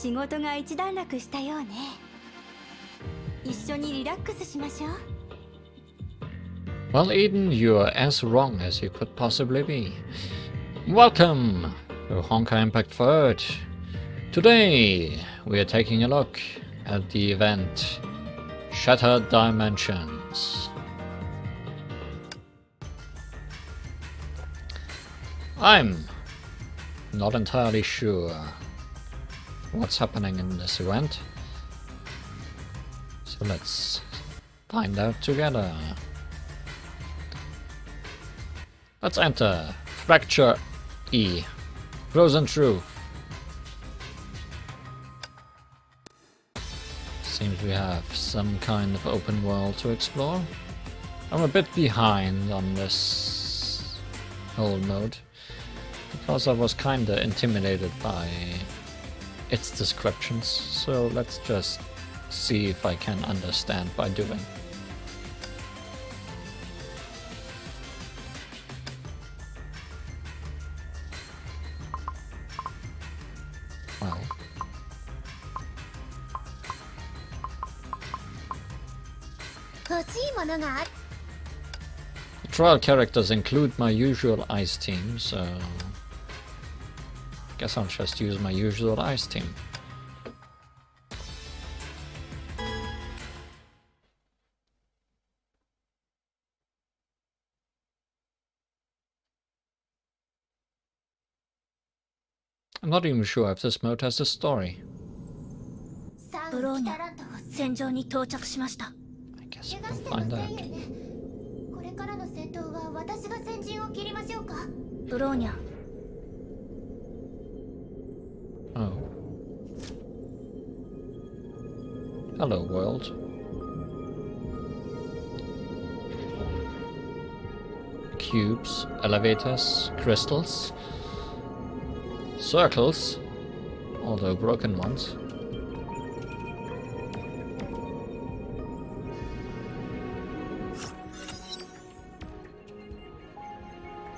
仕事が一段落したようね。一緒にリラックスしましょう。Well, Eden, you're as wrong as you could possibly be. Welcome to Honkai Impact 3rd. Today, we are taking a look at the event Shattered Dimensions. I'm not entirely sure what's happening in this event, so let's find out together. Let's enter Fracture E, Frozen Truth. Seems we have some kind of open world to explore. I'm a bit behind on this whole mode, because I was kinda intimidated by its descriptions, so let's just see if I can understand by doing. Well, the trial characters include my usual ice team, so I guess I'll just use my usual ice team. I'm not even sure if this mode has a story. I guess we'll find out. Oh. Hello, world. Cubes, elevators, crystals, circles, although broken ones.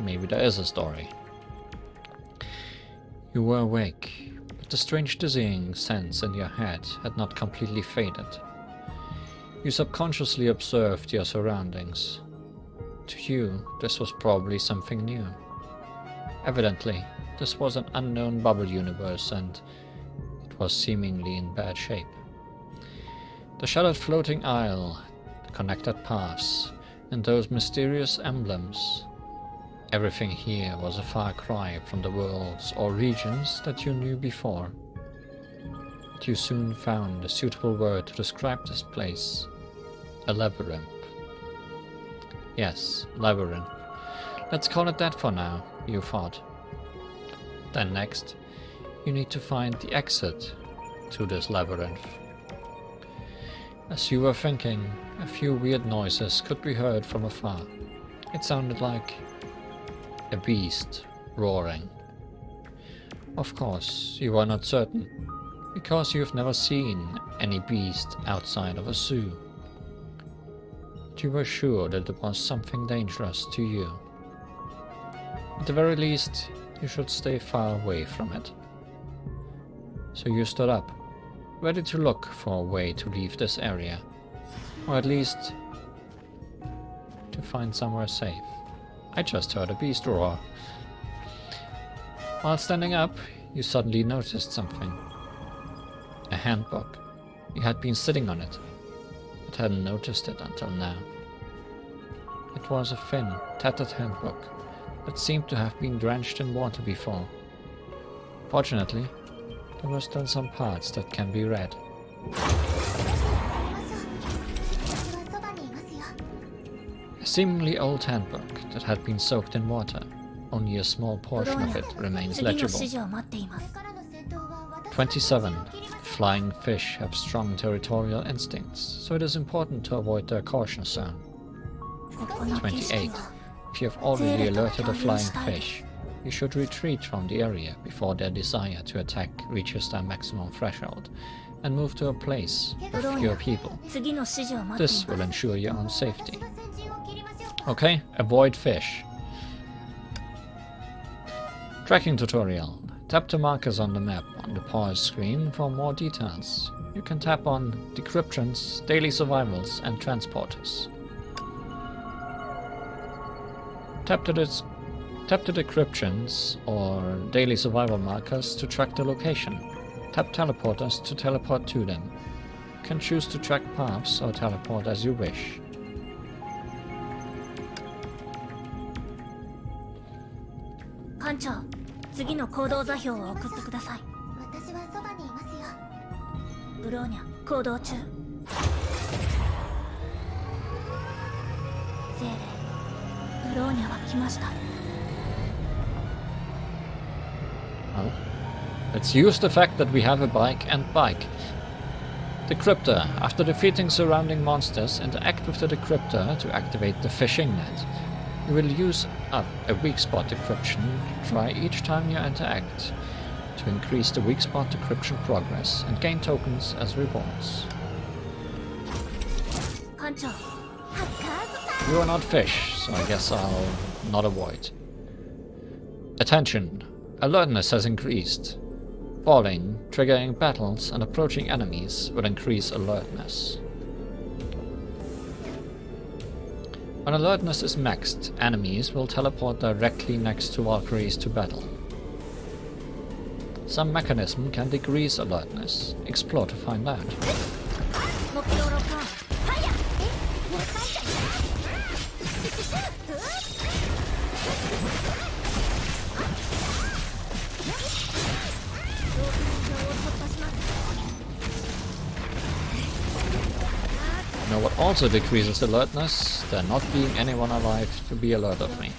Maybe there is a story. You were awake, but the strange dizzying sense in your head had not completely faded. You subconsciously observed your surroundings. To you, this was probably something new. Evidently, this was an unknown bubble universe, and it was seemingly in bad shape. The shattered floating isle, the connected paths, and those mysterious emblems. Everything here was a far cry from the worlds or regions that you knew before. But you soon found a suitable word to describe this place. A labyrinth. Yes, labyrinth. Let's call it that for now, you thought. Then next, you need to find the exit to this labyrinth. As you were thinking, a few weird noises could be heard from afar. It sounded like a beast roaring. Of course, you are not certain, because you've never seen any beast outside of a zoo. But you were sure that it was something dangerous to you. At the very least, you should stay far away from it. So you stood up, ready to look for a way to leave this area, or at least to find somewhere safe. I just heard a beast roar. While standing up, you suddenly noticed something. A handbook. You had been sitting on it, but hadn't noticed it until now. It was a thin, tattered handbook that seemed to have been drenched in water before. Fortunately, there were still some parts that can be read. A seemingly old handbook that had been soaked in water. Only a small portion of it remains legible. 27. Flying fish have strong territorial instincts, so it is important to avoid their caution zone. 28. If you have already alerted a flying fish, you should retreat from the area before their desire to attack reaches their maximum threshold, and move to a place with fewer people. This will ensure your own safety. Okay, avoid fish. Tracking tutorial. Tap the markers on the map on the pause screen for more details. You can tap on decryptions, daily survivals, and transporters. Tap the decryptions or daily survival markers to track the location. Tap teleporters to teleport to them. You can choose to track paths or teleport as you wish. Kancho, 次の行動座標を送ってください。私はそばにいますよ。ブローニャ、行動中。ゼーレ、ブローニャは来ました。Well, let's use the fact that we have a bike and bike. Decryptor. After defeating surrounding monsters, interact with the decryptor to activate the fishing net. You will use up a weak spot decryption try each time you interact to increase the weak spot decryption progress and gain tokens as rewards. Kancho. You are not fish, so I guess I'll not avoid. Attention! Alertness has increased. Falling, triggering battles, and approaching enemies will increase alertness. When alertness is maxed, enemies will teleport directly next to Valkyries to battle. Some mechanism can decrease alertness. Explore to find out. You know what also decreases alertness? There not being anyone alive to be alert of me.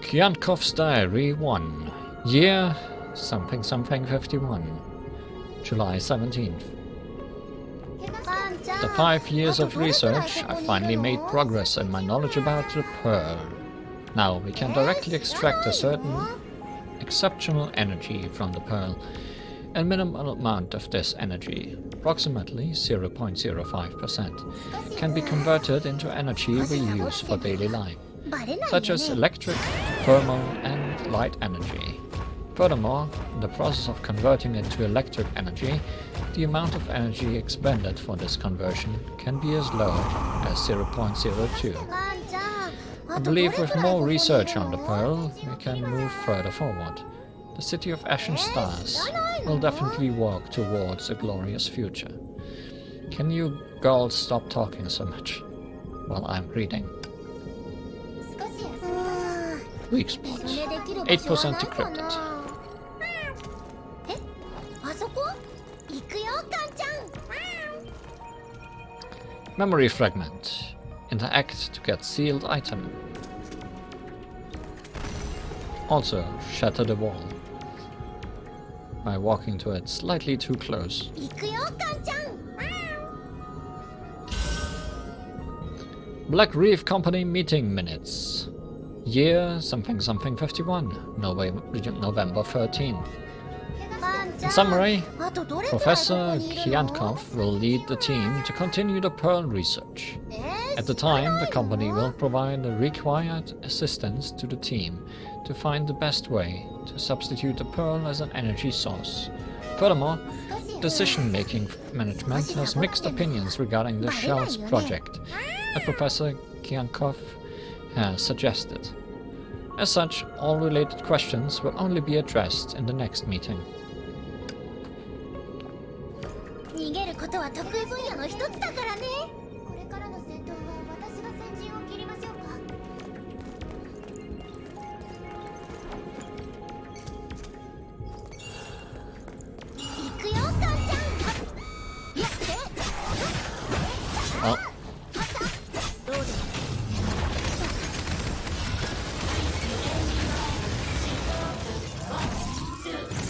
Kyankov's Diary 1. Year something something 51. July 17th. After 5 years of research, I finally made progress in my knowledge about the Pearl. Now we can directly extract a certain exceptional energy from the Pearl, and minimal amount of this energy, approximately 0.05%, can be converted into energy we use for daily life, such as electric, thermal, and light energy. Furthermore, in the process of converting it to electric energy, the amount of energy expended for this conversion can be as low as 0.02. I believe with more research on the Pearl, we can move further forward. The city of Ashen Stars will definitely walk towards a glorious future. Can you girls stop talking so much while I'm reading? Weak spot. 8% decrypted. Memory fragment. Interact to get sealed item. Also, shatter the wall by walking to it slightly too close. Black Reef Company meeting minutes. Year something something 51. November 13th. In summary, Professor Kyankov will lead the team to continue the Pearl research. At the time, the company will provide the required assistance to the team to find the best way to substitute the Pearl as an energy source. Furthermore, decision-making management has mixed opinions regarding the Shells project, as Professor Kyankov has suggested. As such, all related questions will only be addressed in the next meeting. 逃げることは得意分野の一つだからね。これからの戦闘は私が先陣を切りましょうか。行くよ、カンちゃん。やって。Oh.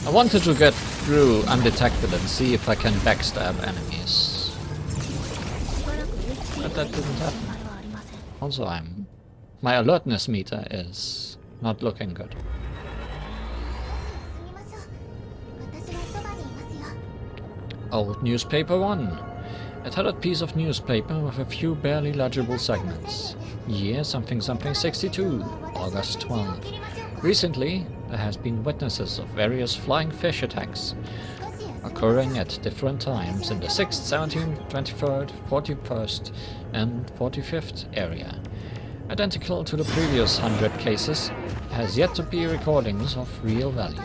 I wanted to get through undetected and see if I can backstab enemies. But that didn't happen. Also, I'm My alertness meter is not looking good. Old newspaper 1. A tattered piece of newspaper with a few barely legible segments. Year something something 62, August 12. Recently, there has been witnesses of various flying fish attacks occurring at different times in the 6th, 17th, 23rd, 41st and 45th area. Identical to the previous 100 cases, there has yet to be recordings of real value.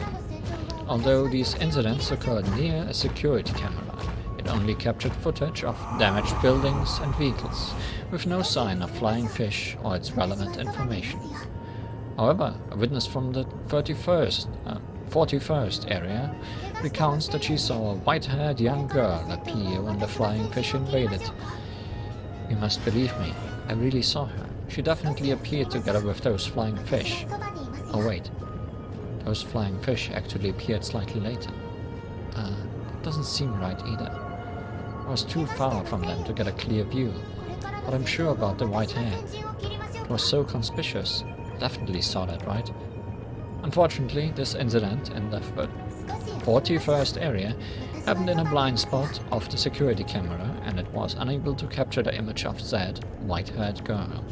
Although these incidents occurred near a security camera, it only captured footage of damaged buildings and vehicles, with no sign of flying fish or its relevant information. However, a witness from the 41st area recounts that she saw a white-haired young girl appear when the flying fish invaded. You must believe me, I really saw her. She definitely appeared together with those flying fish. Oh wait, those flying fish actually appeared slightly later. That doesn't seem right either. I was too far from them to get a clear view, but I'm sure about the white hair. It was so conspicuous. Definitely saw that, right? Unfortunately, this incident in the 41st area happened in a blind spot of the security camera, and it was unable to capture the image of that white-haired girl.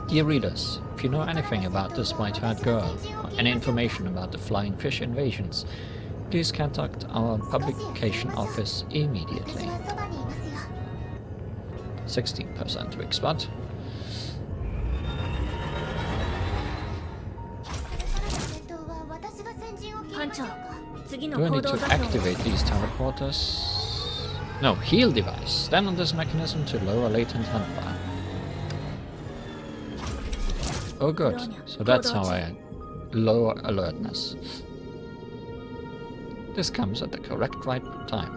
Dear readers, if you know anything about this white-haired girl, or any information about the flying fish invasions, please contact our publication office immediately. 16% weak spot. Do I need to activate these teleporters? No, heal device. Stand on this mechanism to lower latent health bar. Oh good, so that's how I lower alertness. This comes at the correct right time.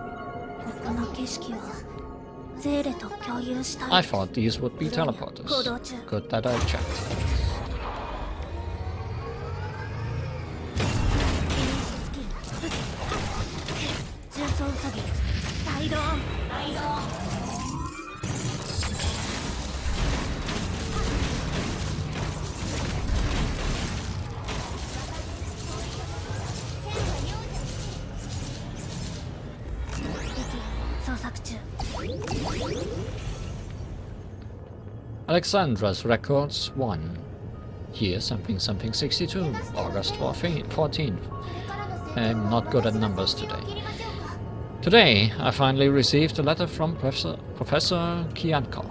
I thought these would be teleporters. Good that I checked. Alexandra's records 1. Year something something 62, August 14th. I'm not good at numbers today. Today, I finally received a letter from Professor Kiankov.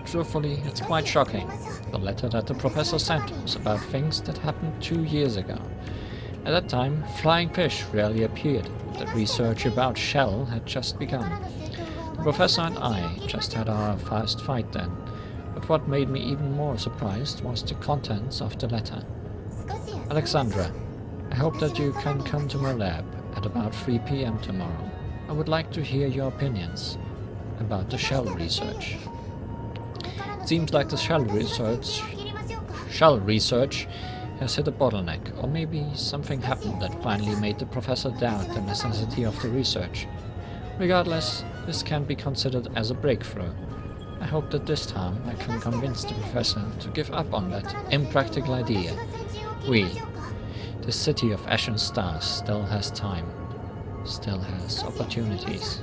Truthfully, it's quite shocking. The letter that the professor sent was about things that happened 2 years ago. At that time, flying fish rarely appeared. The research about Shell had just begun. The professor and I just had our first fight then. But what made me even more surprised was the contents of the letter. Alexandra, I hope that you can come to my lab at about 3 p.m. tomorrow. I would like to hear your opinions about the Shell research. It seems like the Shell research has hit a bottleneck, or maybe something happened that finally made the professor doubt the necessity of the research. Regardless, this can be considered as a breakthrough. I hope that this time I can convince the professor to give up on that impractical idea. The city of Ashen Stars still has time, still has opportunities.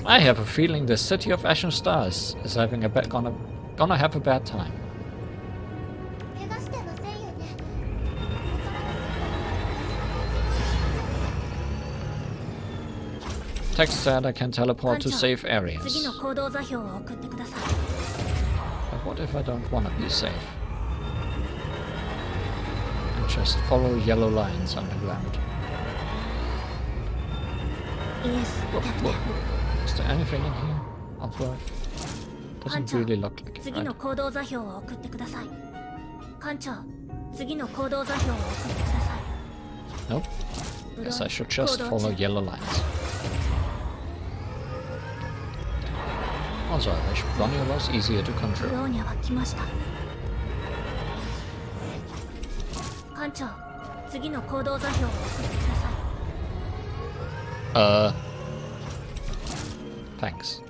I have a feeling the city of Ashen Stars is having gonna have a bad time. Text said I can teleport to safe areas. But what if I don't want to be safe? And just follow yellow lines on the ground. Whoa. Is there anything in here of worth? Doesn't really look like it, right? Nope. Guess I should just follow yellow lines. Also, I wish Bronya was easier to control. Thanks.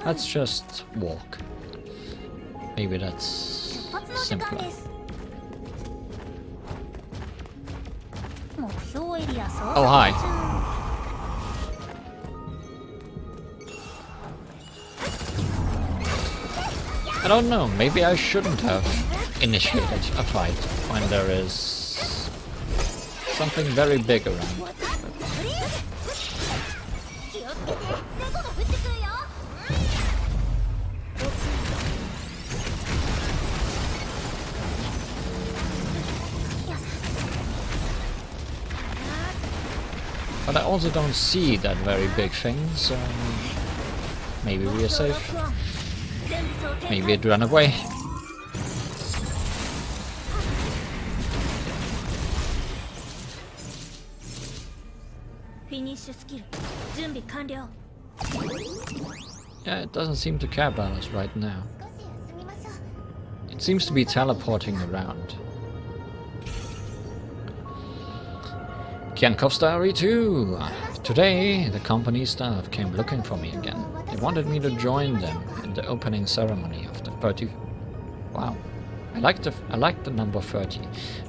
Let's just walk. Maybe that's 出発の時間 simpler. です。目標エリア捜 Oh, 索 hi. 中。 I don't know, maybe I shouldn't have initiated a fight when there is something very big around. 気をつけて、猫が降ってくるよ。 But I also don't see that very big thing, so maybe we are safe. Maybe it ran away. フィニッシュスキル準備完了。 Yeah, it doesn't seem to care about us right now. 少し休みましょう。 It seems to be teleporting around. Kiankov's diary too! Today, the company staff came looking for me again. They wanted me to join them in the opening ceremony of the 30... Wow. I like the number 30.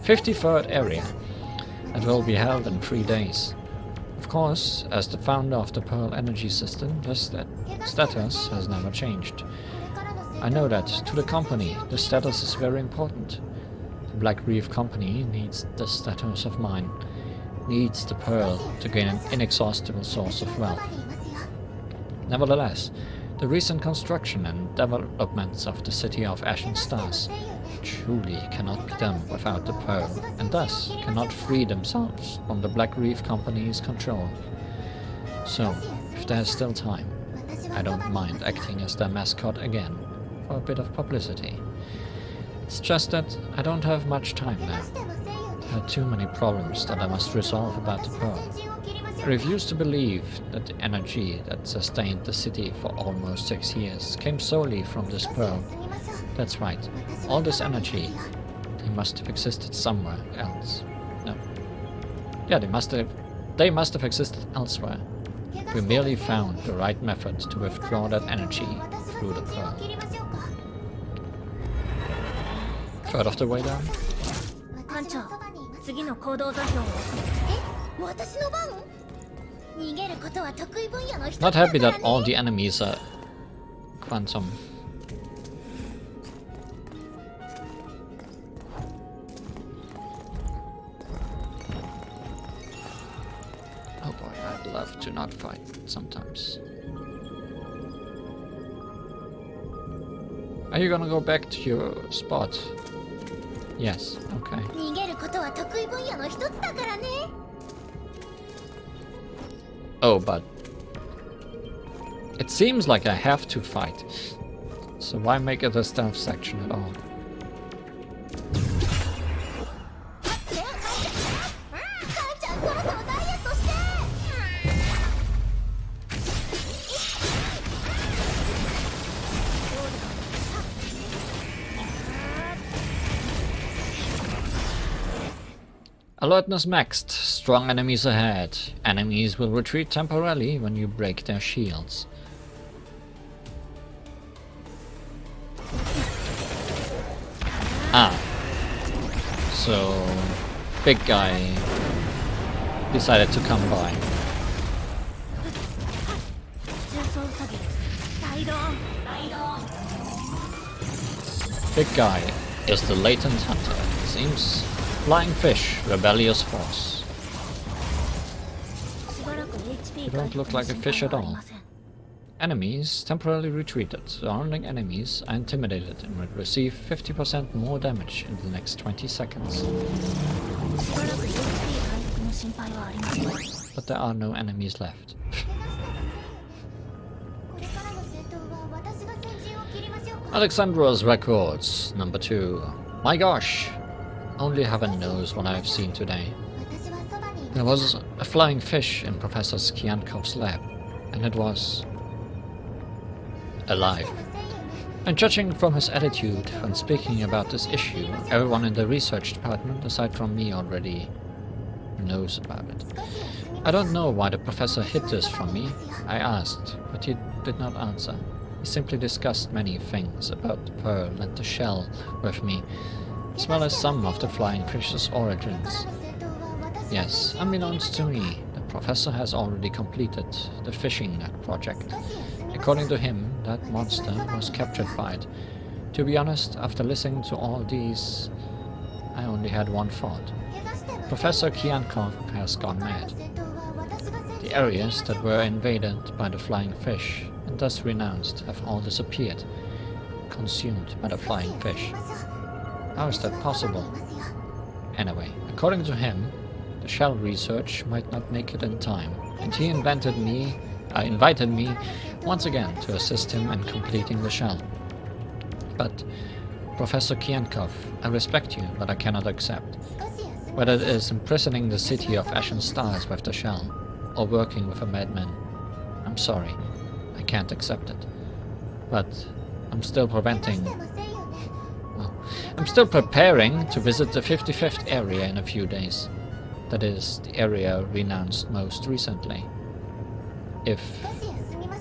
53rd area. That will be held in 3 days. Of course, as the founder of the Pearl Energy System, the status has never changed. I know that, to the company, the status is very important. The Black Reef Company needs the status of mine. Needs the Pearl to gain an inexhaustible source of wealth. Nevertheless, the recent construction and developments of the city of Ashen Stars truly cannot be done without the Pearl, and thus cannot free themselves from the Black Reef Company's control. So, if there's still time, I don't mind acting as their mascot again, for a bit of publicity. It's just that I don't have much time now. I had too many problems that I must resolve about the Pearl. I refuse to believe that the energy that sustained the city for almost 6 years came solely from this Pearl. That's right, all this energy, they must have existed somewhere else. No. Yeah, they must have existed elsewhere. We merely found the right method to withdraw that energy through the Pearl. Third of the way down? 艦長、次の行動座標を。え、私の番？逃げることは得意分野の一つだ Not から happy ね。 that all the enemies are quantum. Oh boy, I'd love to not fight sometimes. Are you gonna go back to your spot? Yes, okay. 逃げることは得意分野の一つだからね。 Oh, but it seems like I have to fight. So why make it a stealth section at all? ねえ、艦長、そろそろダイエットして。 Alertness maxed. Strong enemies ahead. Enemies will retreat temporarily when you break their shields. Ah. So, big guy decided to come by. 重装下げ。ライドオン。ライドオン。 Big guy is the latent hunter, it seems. Flying fish, rebellious force. しばらく HP You don't look like a fish at 回復の心配はあり all. ません。 Enemies temporarily retreated. Surrounding enemies are intimidated and will receive 50% more damage in the next 20 seconds. しばらく HP 回復の心配はありません。 But there are no enemies left. これからの戦闘は私が先陣を切りましょうか。 Alexandra's records, number 2. My gosh! Only heaven knows what I've seen today. 私はそばにいます。 There was a flying fish in Professor Skiankov's lab, and it was alive. And judging from his attitude when speaking about this issue, everyone in the research department, aside from me, already knows about it. I don't know why the professor hid this from me. I asked, but he did not answer. He simply discussed many things about the pearl and the shell with me, as well as some of the flying fish's origins. Yes, unbeknownst to me, the professor has already completed the fishing net project. According to him, that monster was captured by it. To be honest, after listening to all these, I only had one thought. Professor Kiankov has gone mad. The areas that were invaded by the flying fish and thus renounced have all disappeared, consumed by the flying fish. How is that possible? Anyway, according to him, the shell research might not make it in time, and he invited me once again to assist him in completing the shell. But, Professor Kiankov, I respect you, but I cannot accept. Whether it is imprisoning the city of Ashen Stars with the shell, or working with a madman, I'm sorry, I can't accept it. But I'm still preparing to visit the 55th area in a few days. That is, the area renounced most recently. If,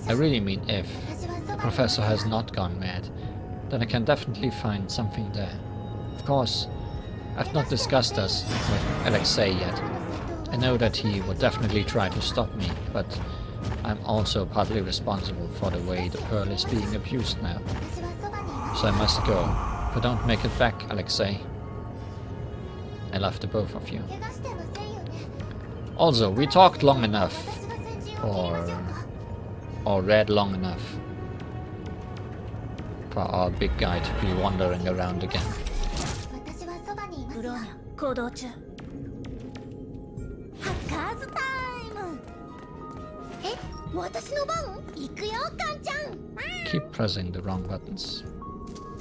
I really mean if, the professor has not gone mad, then I can definitely find something there. Of course, I've not discussed this with Alexei yet. I know that he would definitely try to stop me, but I'm also partly responsible for the way the pearl is being abused now. So I must go. But don't make it back, Alexei. I love the both of you. Also, we talked long enough, or read long enough, for our big guy to be wandering around again. Keep pressing the wrong buttons.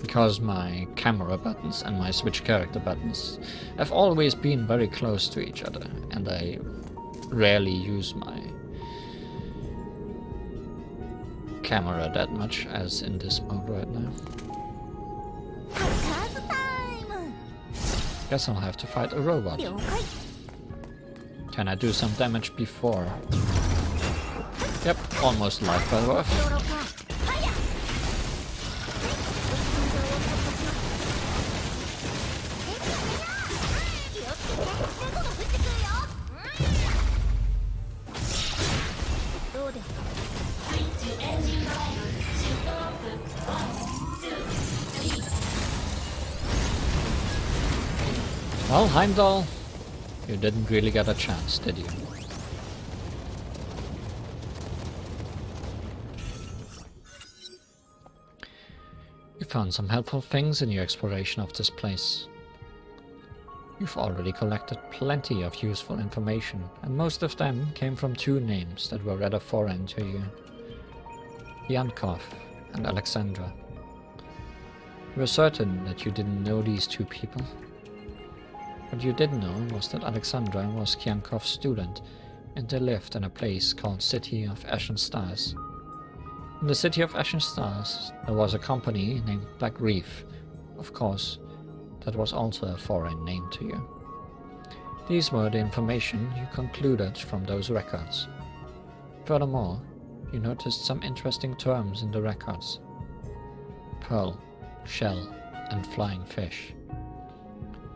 Because my camera buttons and my switch character buttons have always been very close to each other, and I rarely use my camera that much as in this mode right now. Guess I'll have to fight a robot. Can I do some damage before? Yep, almost life well worth. Well, Heimdall, you didn't really get a chance, did you? You found some helpful things in your exploration of this place. You've already collected plenty of useful information, and most of them came from two names that were rather foreign to you. Yankov and Alexandra. You were certain that you didn't know these two people. What you did know was that Alexandra was Kiankov's student, and they lived in a place called City of Ashen Stars. In the City of Ashen Stars, there was a company named Black Reef. Of course, that was also a foreign name to you. These were the information you concluded from those records. Furthermore, you noticed some interesting terms in the records. Pearl, shell, and flying fish.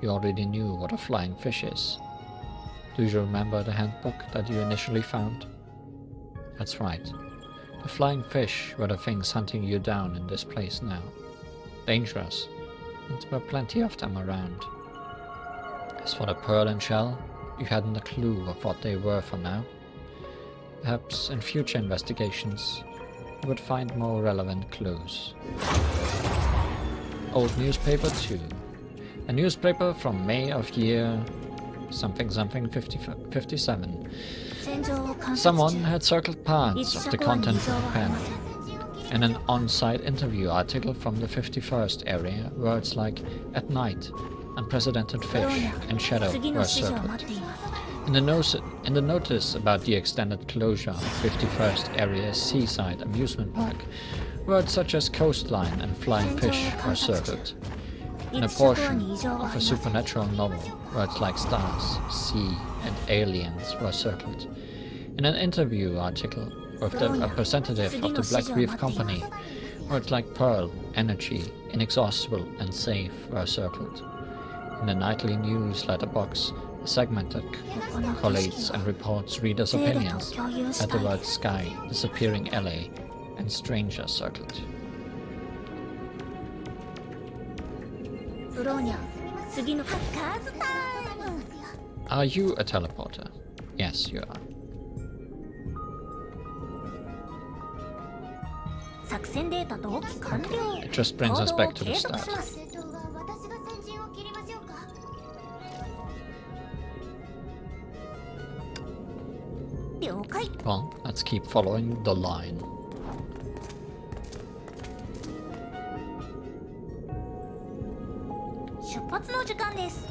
You already knew what a flying fish is. Do you remember the handbook that you initially found? That's right. The flying fish were the things hunting you down in this place now. Dangerous, and there were plenty of them around. As for the pearl and shell, you hadn't a clue of what they were for now. Perhaps in future investigations, you would find more relevant clues. Old newspaper 2. A newspaper from May of year something 57. Someone had circled parts of the content of the pen. In an on-site interview article from the 51st area, words like "at night," "unprecedented fish," and "shadow" were circled. In the notice about the extended closure of 51st Area's seaside amusement park, words such as "coastline" and "flying fish" were circled. In a portion of a supernatural novel, words like "stars," "sea," and "aliens" were circled. In an interview article with a representative of the Black Reef Company, Words like pearl, energy, inexhaustible, and safe were circled. In the nightly newsletter box, a segment that collates and reports readers' opinions had the word sky, disappearing LA, and stranger circled. ブローニャ次のハッカーズタイム Are you a teleporter? Yes, you are. 作戦データ同期完了 It just brings us back to the 行動を継続 start. します戦闘は私が先陣を切りましょうか 了解 Well, let's keep following the line. 出発の時間です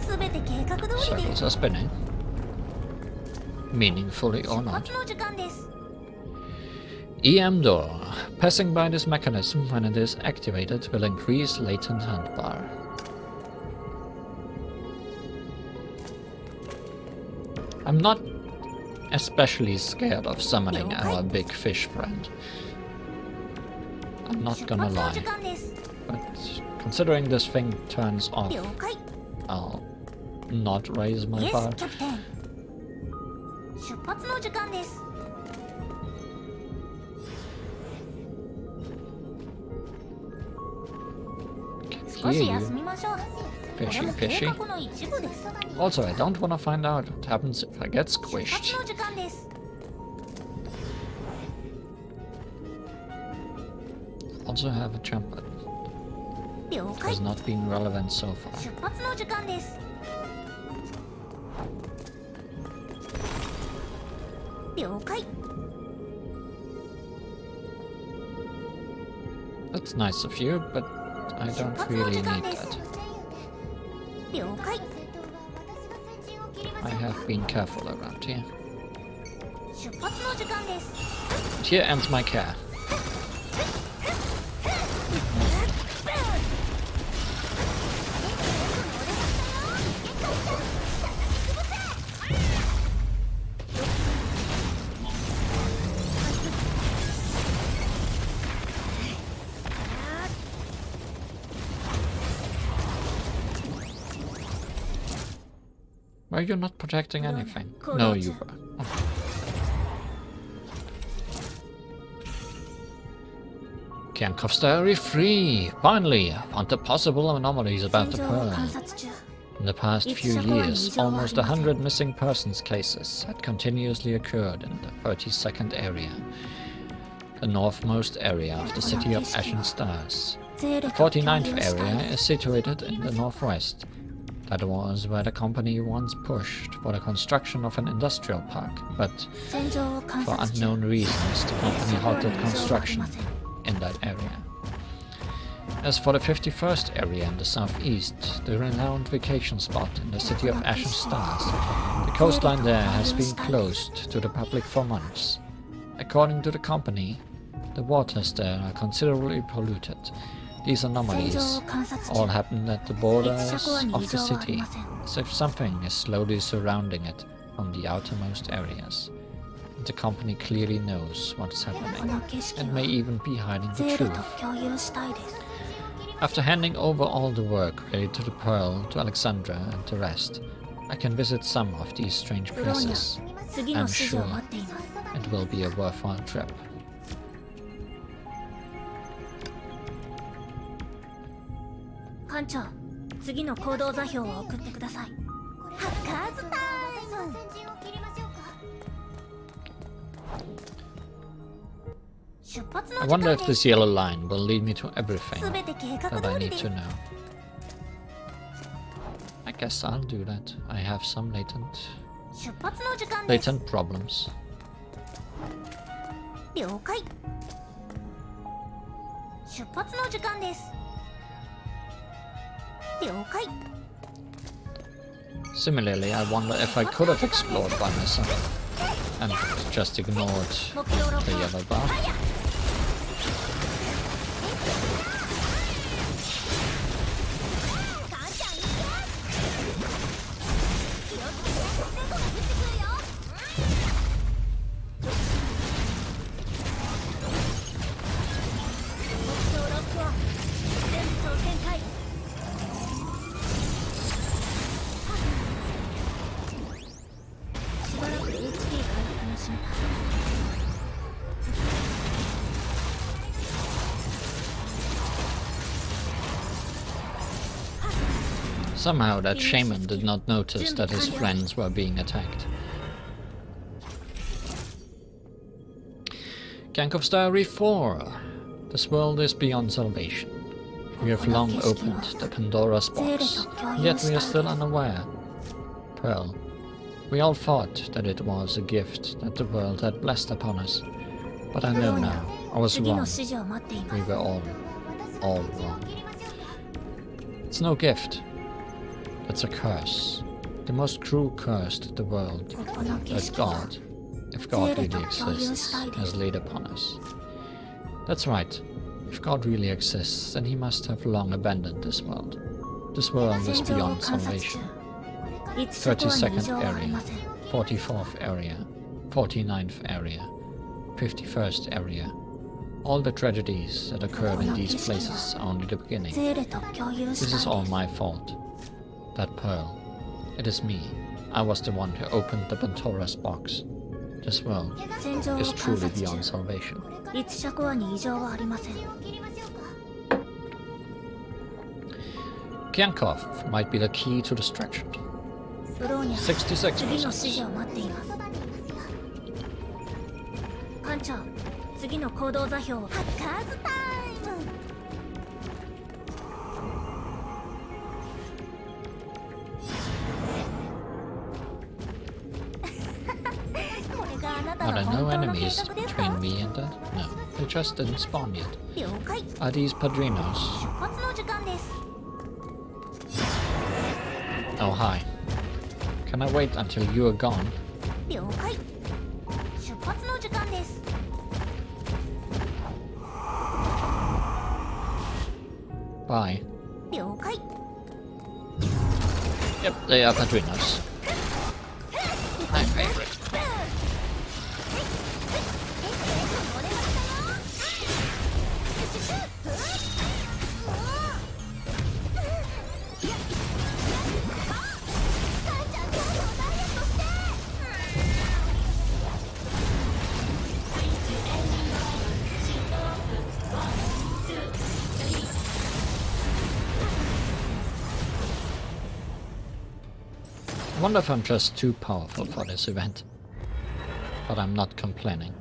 すべて計画通りで Circles are spinning. Meaningfully or 出 not. 発の時間です EM door. Passing by this mechanism when it is activated will increase latent handbar. I'm not especially scared of summoning our big fish friend. I'm not 出 gonna 発の lie. 時間です But considering this thing turns off, 了解 I'll not raise my イエス bar. キャプテン出発の時間です 少 Hear し you, 休みましょうこれ fishy も計 fishy. 画の一部です Also, I don't want to find out what happens if I get 出 squished. 発の時間です Also have a jump button. 了解 Has not been relevant so far. 出発の時間です了解 That's nice of you, but I 出 don't 発の really 時 need 間です that. 了解 I have been careful around here. 出発の時間です But here ends my care. Were you not protecting anything? No, you were. Oh. Kiankov's diary free! Finally! Found the possible anomalies about the 戦場を pearl. 観察中 In the past few years, almost 100 missing persons cases had continuously occurred in the 32nd area, the northmost area of the city of Ashen Stars. ゼー The レと共 49th 有したい area is situated in the northwest. That was where the company once pushed for the construction of an industrial park, but 戦場を観 for 察中 unknown reasons the company そこら halted に異常はあり construction ません in that area. As for the 51st area in the southeast, the renowned vacation spot in the city of Ashen Stars, the coastline there has been closed to the public for months. According to the company, the waters there are considerably polluted. These 戦場 anomalies を観察 all 中 happen at the borders 列車に of 異 the 常はあり city, ません as if something is slowly surrounding it from the outermost areas. And the company clearly knows what's こ happening, の景色 and は may even be hiding ゼ the ーレ truth. と共有したいです After handing over all the work related to the Pearl to Alexandra and the rest, I can visit some of these strange ブローニャ places. 次の指示を待っています It will be a worthwhile trip. 艦長次の行動座標を送ってくださいハッカーズタイム出発の I 時 wonder 間 if です this yellow line will lead me to everything すべて計画 that I 通り need で to know. I guess I'll do that. I have some 出発の時間です latent problems. 了解出発の時間です了解 Similarly, I wonder if I could have explored by myself and just ignored 目標ロッ the ク yellow bar. 出 Somehow that shaman did not notice that his friends were being attacked. Gankov's Diary 4. This world is beyond salvation. We have long opened the Pandora's box, yet we are still unaware. Pearl, we all thought that it was a gift that the world had blessed upon us. But I know now, I was wrong. We were all wrong. It's no gift. It's a curse. The most cruel curse that the world, that God, if God really exists, has laid upon us. That's right. If God really exists, then he must have long abandoned this world. This world is beyond salvation. 32nd area, 44th area, 49th area, 51st area. All the tragedies that occurred in these places are only the beginning. This is all my fault. That pearl. It is me. I was the one who opened the Pandora's box. This world is truly beyond salvation. Kiankov might be the key to destruction. 66%. 艦長、次の行動座標をハッカーズタイム。Are there no enemies between me and that? No, they just didn't spawn yet. Are these padrinos? Oh, hi. Can I wait until you are gone? Bye. Yep, they are padrinos. My favorite. I wonder if I'm just too powerful for this event. But I'm not complaining.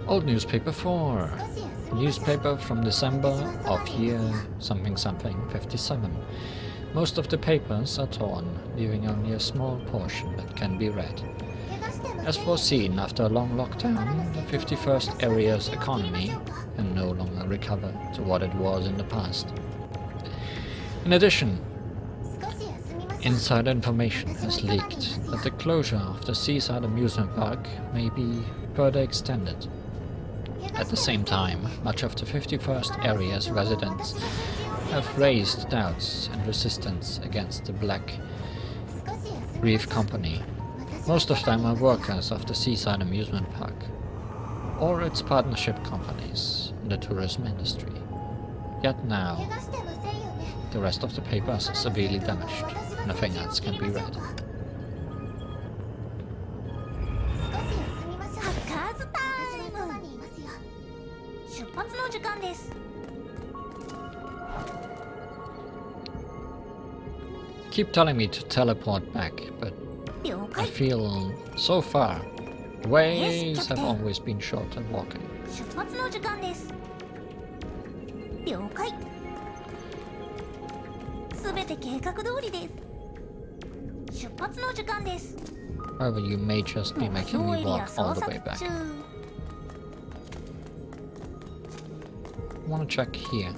Old newspaper 4. Newspaper from December of year something 57. Most of the papers are torn, leaving only a small portion that can be read. As foreseen, after a long lockdown, the 51st area's economy can no longer recover to what it was in the past. In addition, insider information has leaked that the closure of the seaside amusement park may be further extended. At the same time, much of the 51st area's residents have raised doubts and resistance against the Black Reef Company. Most of them are workers of the seaside amusement park, or its partnership companies in the tourism industry. Yet now, the rest of the papers are severely damaged. Nothing else can be read. Keep telling me to teleport back, but I feel so far. Ways have always been short and walking. However, you may just be making me walk all the way back. I want to check here.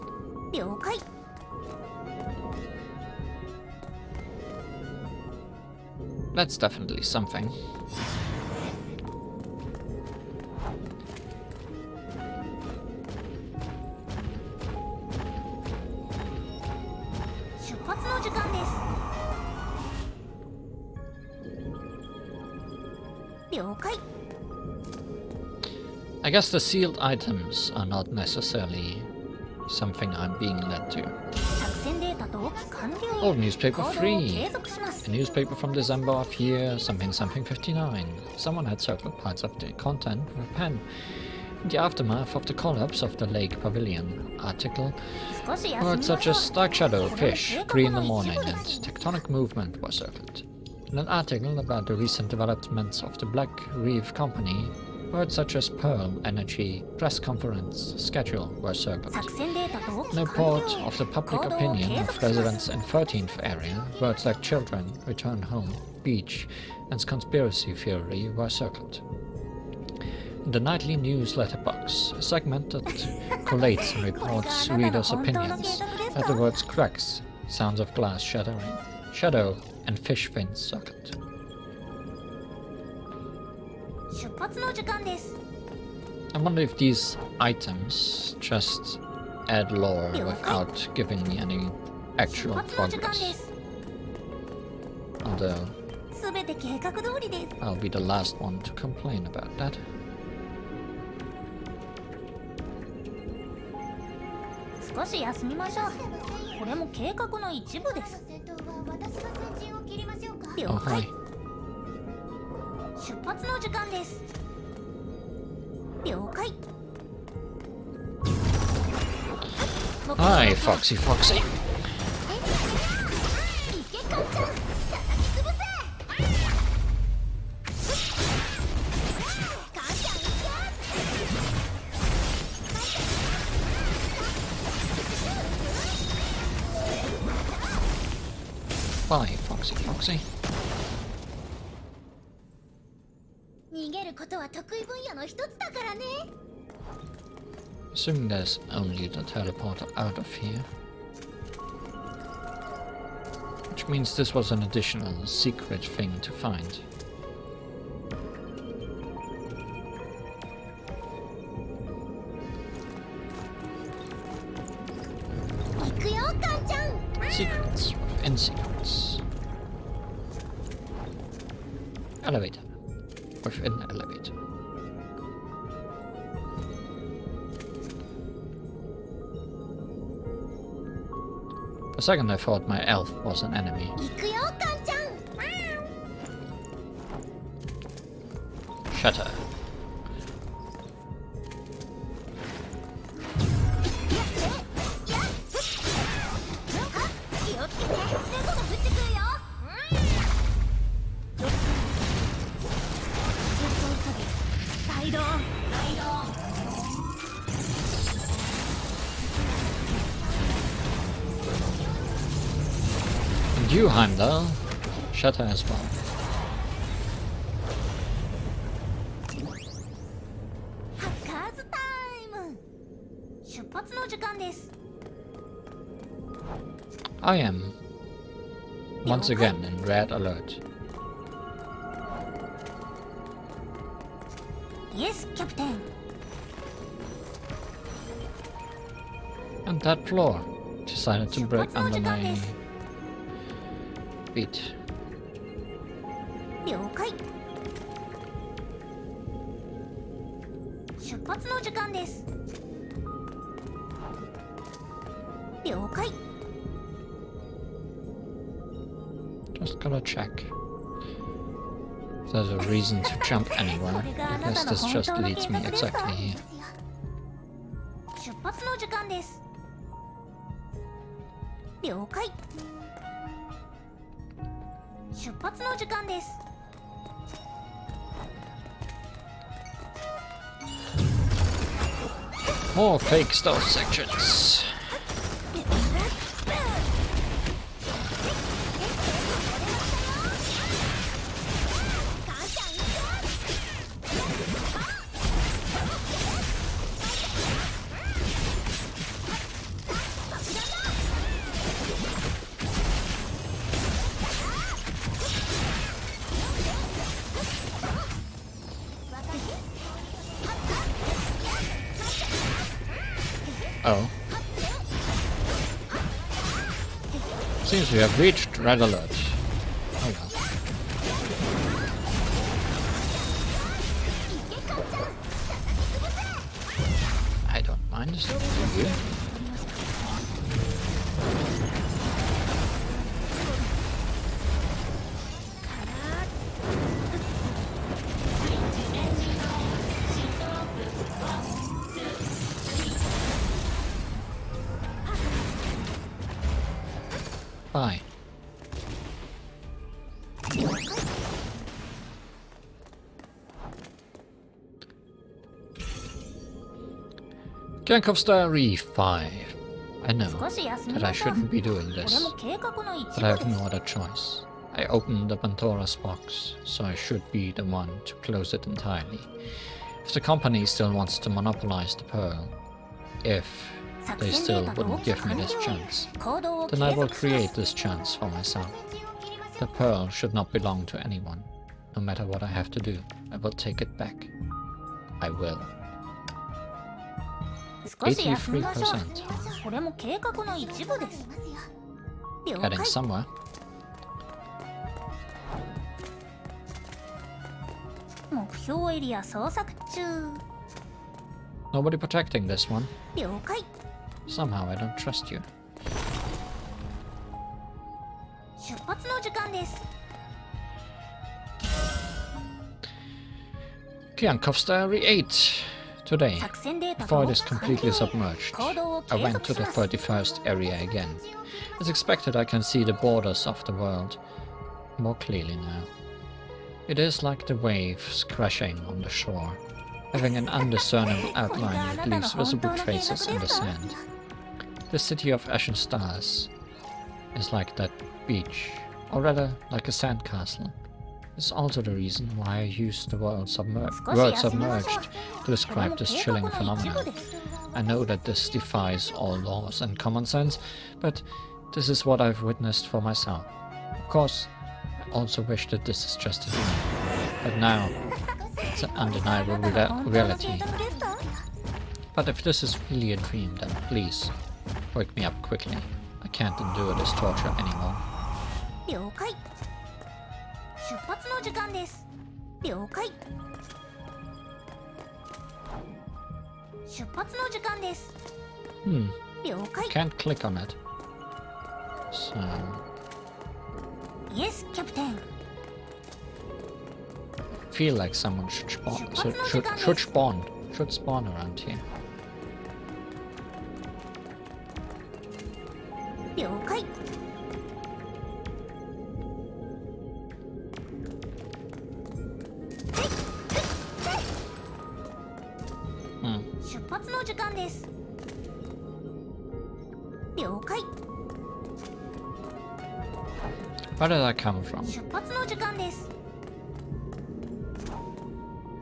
That's definitely something. I guess the sealed items are not necessarily something I'm being led to. Old newspaper 3. A newspaper from December of year something 59. Someone had circled parts of the content with a pen. In the aftermath of the collapse of the Lake Pavilion article, 少し休み words ましょ such う as dark shadow, これも fish, 計画 tree in の the 一 morning, 部で and す tectonic movement were circled. In an article about the recent developments of the Black Reef Company, words such as pearl, energy, press conference, schedule were circled. 作戦データ同 In 期 a 完 report 了 of the public 行動を opinion 継 of 続します residents in 13th area, words like children, return home, beach, and conspiracy theory were circled. In the nightly newsletter box, a segment that collates and reports readers' opinions, had the words cracks, sounds of glass shattering, shadow, and fish fins circled. 出発の時間です I wonder if these items just add lore without giving me any 出 actual 発の時間で progress. す Although すべて計画通りです I'll be the last one to complain about that. 少し休みましょうこれも計画の一部です 了 Oh, 解 hi. 出発の時間です了解 Hi, Foxy Foxy. Foxy Foxy. 逃げることは得意分野の一つだからね Assuming there's only the teleporter out of here. Which means this was an additional secret thing to find. Secrets within secrets. Elevator. Within elevator. For a second I thought my elf was an enemy. 行くよカンちゃん Shatter. 気をつけて猫が降ってくるよ And you, Heimdall. Shatter as well. ハッカーズタイム出発の時間です I am once again in red alert. イエスキャプテン And that floor decided to break What's under logic on my this? feet. 了解出発の時間です了解 Just gotta check. If there's a reason to jump anywhere. I guess this just leads me exactly here. 出発の時間です了解出発の時間です More fake stealth sections. Oh. Seems we have reached red alert. Oh well. I don't mind. It's up to you. Bye. Gankov's Diary 5. I know that I shouldn't be doing this, but I have no other choice. I opened the Pandora's box, so I should be the one to close it entirely. If the company still wants to monopolize the pearl, if they still wouldn't give me this chance, then I will create this chance for myself. The pearl should not belong to anyone. No matter what I have to do, I will take it back. I will. 83%. Heading somewhere. Nobody protecting this one. Somehow I don't trust you. Gankov's Diary 8. Today, before it is completely submerged, I went to the 31st area again. As expected, I can see the borders of the world more clearly now. It is like the waves crashing on the shore, having an undiscernible outline that leaves visible traces in the sand. The city of Ashen Stars is like that beach, or rather like a sandcastle. This is also the reason why I used the word submerged to describe this chilling phenomenon. I know that this defies all laws and common sense, but this is what I've witnessed for myself. Of course, I also wish that this is just a dream, but now it's an undeniable reality. But if this is really a dream, then please, wake me up quickly. I can't endure this torture anymore. 出発の時間です。了解。出発の時間です。了解。Can't click on it. So. Yes, Captain. Feel like someone should spawn. Should spawn around here. 了解。出発の時間です。了解。Where did I come from? 出発の時間です。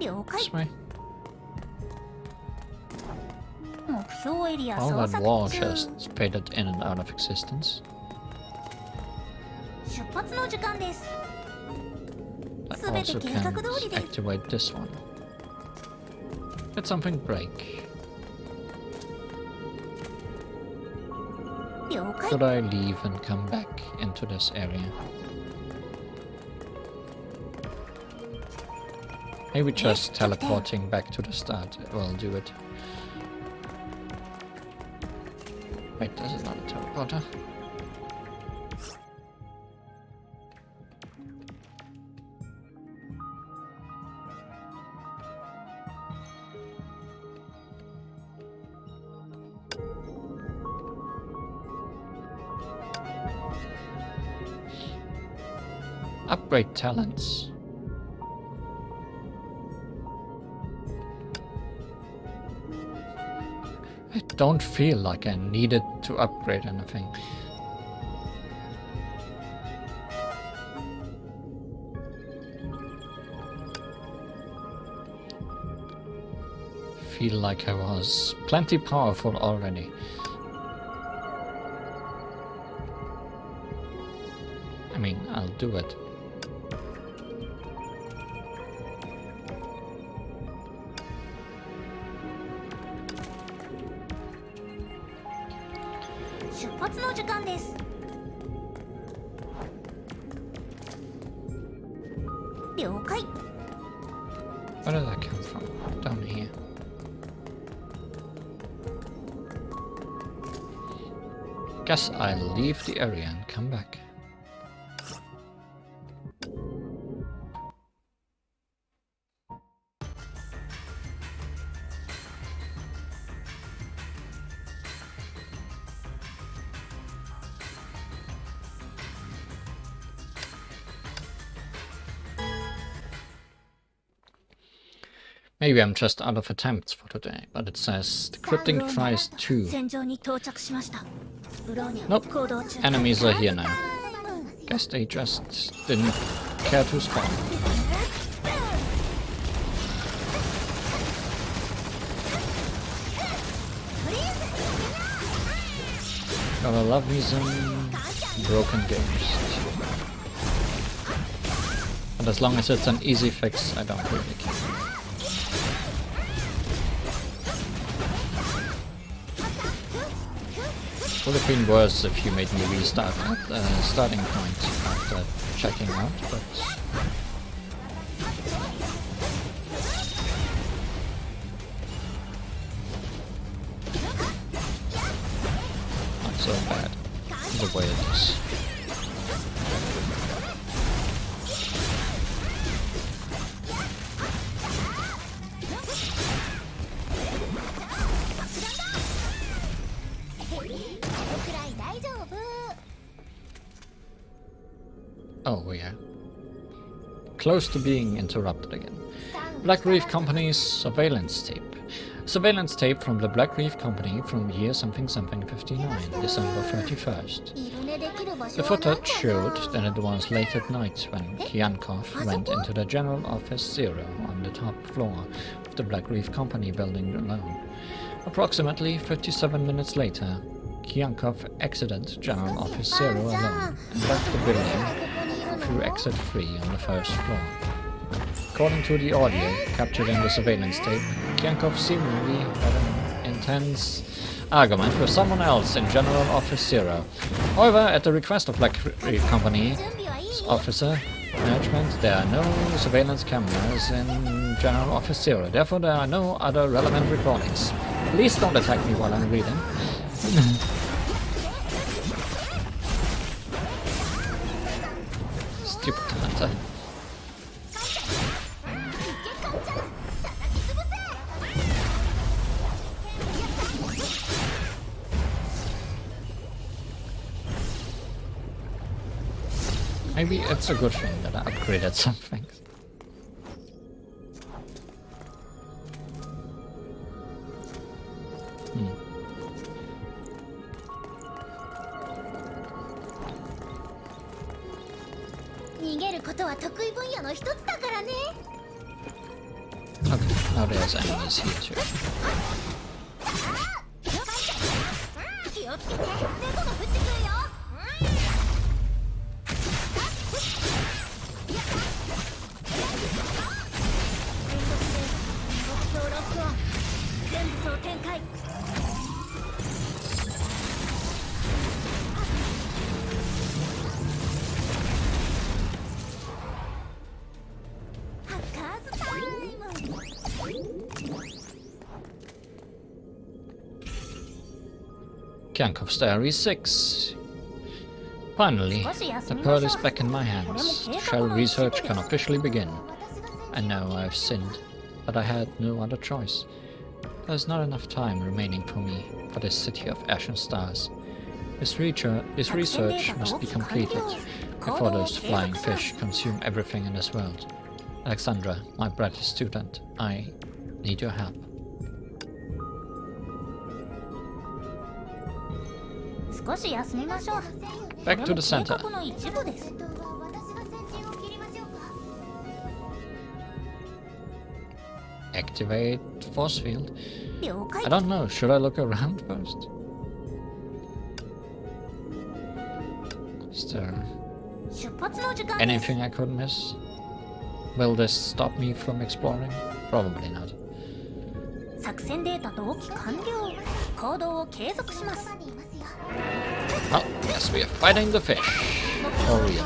了解。目標エリア捜索中。All that wall just faded in and out of existence. 出発の時間です。すべて計画通りです。Activate this one. Let something break. Should I leave and come back into this area? Maybe just teleporting back to the start will do it. Wait, this is not a teleporter. Upgrade talents. I don't feel like I needed to upgrade anything. Feel like I was plenty powerful already. I mean, I'll do it. Where did that come from? Down here. Guess I'll leave the area and come back. Maybe I'm just out of attempts for today, but it says the crypting tries 2. 戦場に到着しましたブローニャ Nope. 行動中 Enemies are here now. Guess they just didn't care to spawn. Gotta love me some broken games. But as long as it's an easy fix, I don't really care. Would have been worse if you made me restart at the starting point after checking out, but... not so bad, the way it is. Oh, we are close to being interrupted again. Black Reef Company's surveillance tape. Surveillance tape from the Black Reef Company from year something something 59, December 31st. The footage showed that it was late at night when Kiankov went into the General Office Zero on the top floor of the Black Reef Company building alone. Approximately 57 minutes later, Kiankov exited General Office Zero alone and left the building through exit 3 on the first floor. According to the audio captured in the surveillance tape, Kiankov seemingly had an intense argument with someone else in General Office Zero. However, at the request of Black Reef Company's officer management, there are no surveillance cameras in General Office Zero. Therefore, there are no other relevant recordings. Please don't attack me while I'm reading. Stupid hunter. Maybe it's a good thing that I upgraded some things. Okay, now there's enemies here too. Kiankov's Diary 6. Finally, the pearl is back in my hands. Shell research can officially begin. I know I've sinned, but I had no other choice. There's not enough time remaining for me for this city of ash and stars. This research must be completed before those flying fish consume everything in this world. Alexandra, my brightest student, I need your help. Back to the center. Activate force field. I don't know, should I look around first? Is there anything I could miss? Will this stop me from exploring? Probably not. Oh, yes, we are fighting the fish. For real.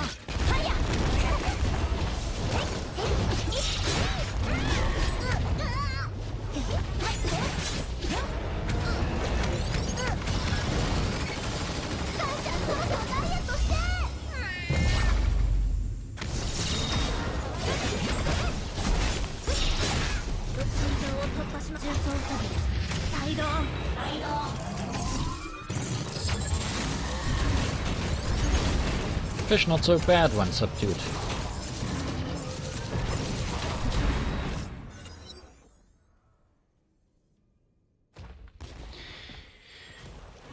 Fish not so bad when subdued.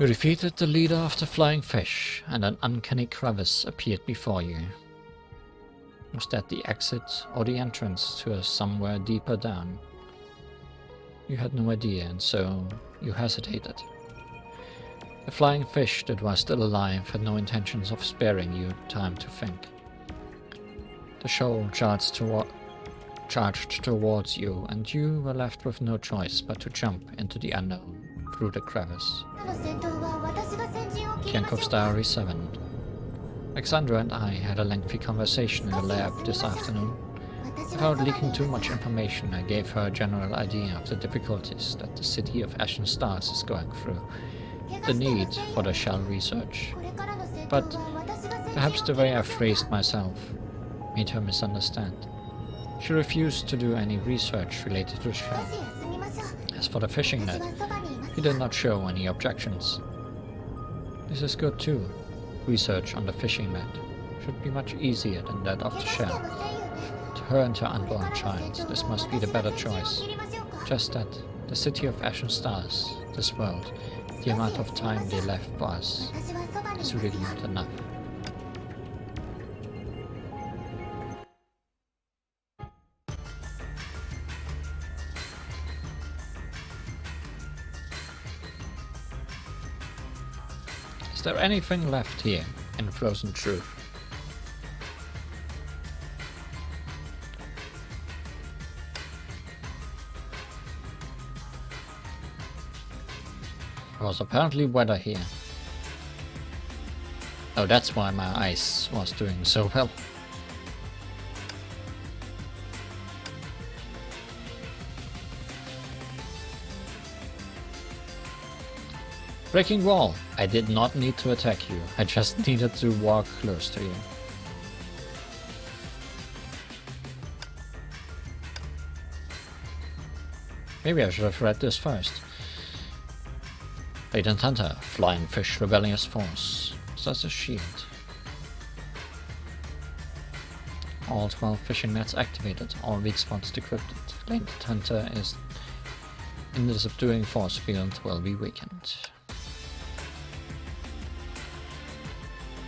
You defeated the leader of the flying fish, and an uncanny crevice appeared before you. Was that the exit or the entrance to a somewhere deeper down? You had no idea, and so you hesitated. The flying fish that was still alive had no intentions of sparing you time to think. The shoal charged towards you, and you were left with no choice but to jump into the unknown through the crevice. Yankov's Diary 7. Alexandra and I had a lengthy conversation in the lab this afternoon. Without leaking too much information, I gave her a general idea of the difficulties that the city of Ashen Stars is going through, the need for the shell research. But perhaps the way I phrased myself made her misunderstand. She refused to do any research related to shell. As for the fishing net, he did not show any objections. This is good too. Research on the fishing net should be much easier than that of the shell. To her and her unborn child, this must be the better choice. Just that, the city of Ashen Stars, this world, the amount of time they left for us, is really not enough. Is there anything left here in Frozen Truth? It was apparently weather here. Oh, that's why my ice was doing so well. Breaking wall. I did not need to attack you. I just needed to walk close to you. Maybe I should have read this first. Latent Hunter, Flying Fish Rebellious Force. That's a shield. All 12 fishing nets activated, all weak spots decrypted. Latent Hunter is in the subduing force field will be weakened.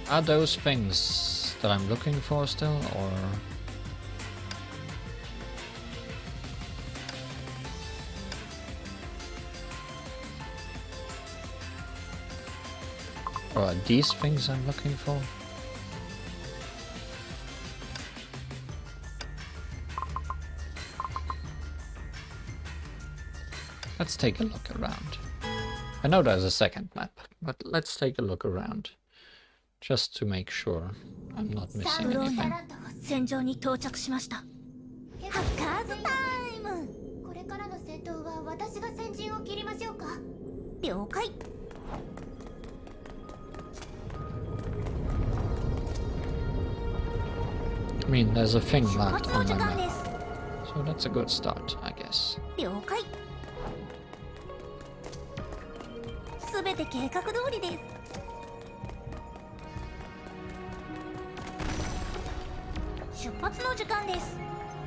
Are those things that I'm looking for still, or... Or are these things I'm looking for? Let's take a look around. I know there's a second map, but let's take a look around. Just to make sure I'm not missing anything. I mean, there's a thing marked on my map, so that's a good start, I guess.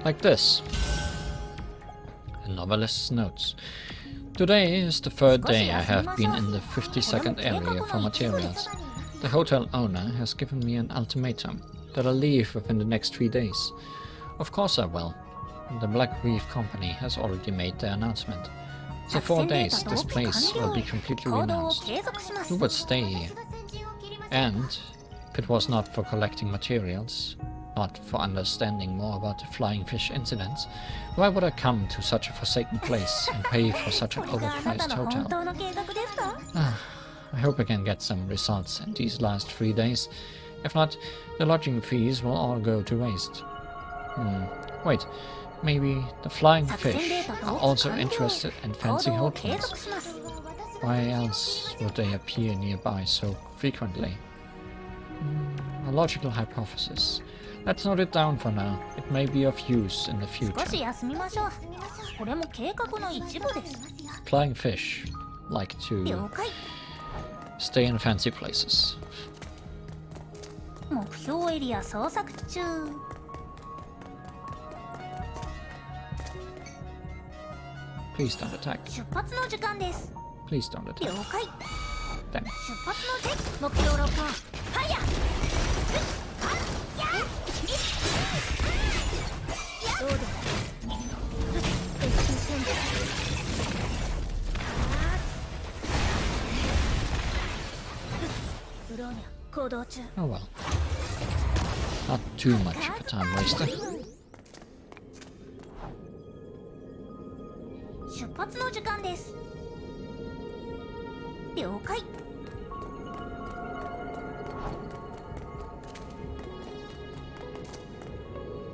Like this. A novelist's notes. Today is the third day I have been in the 52nd area for materials. The hotel owner has given me an ultimatum that I'll leave within the next 3 days. Of course I will. The Black Reef Company has already made their announcement. For 4 days this place will be completely renounced. Who would stay here? And if it was not for collecting materials, not for understanding more about the flying fish incidents, why would I come to such a forsaken place and pay for such an overpriced hotel? I hope I can get some results in these last 3 days. If not, the lodging fees will all go to waste. Wait, maybe the flying fish are also interested in fancy hotels. Why else would they appear nearby so frequently? A logical hypothesis. Let's note it down for now. It may be of use in the future. Flying fish like to stay in fancy places. Please don't attack. Please don't attack. Damn. 出発のチェック。目標ロックオン。ファイヤー。どうだ。ブローニャ行動中。 Oh well. Not too much of a time waster. 出発の時間です。了解。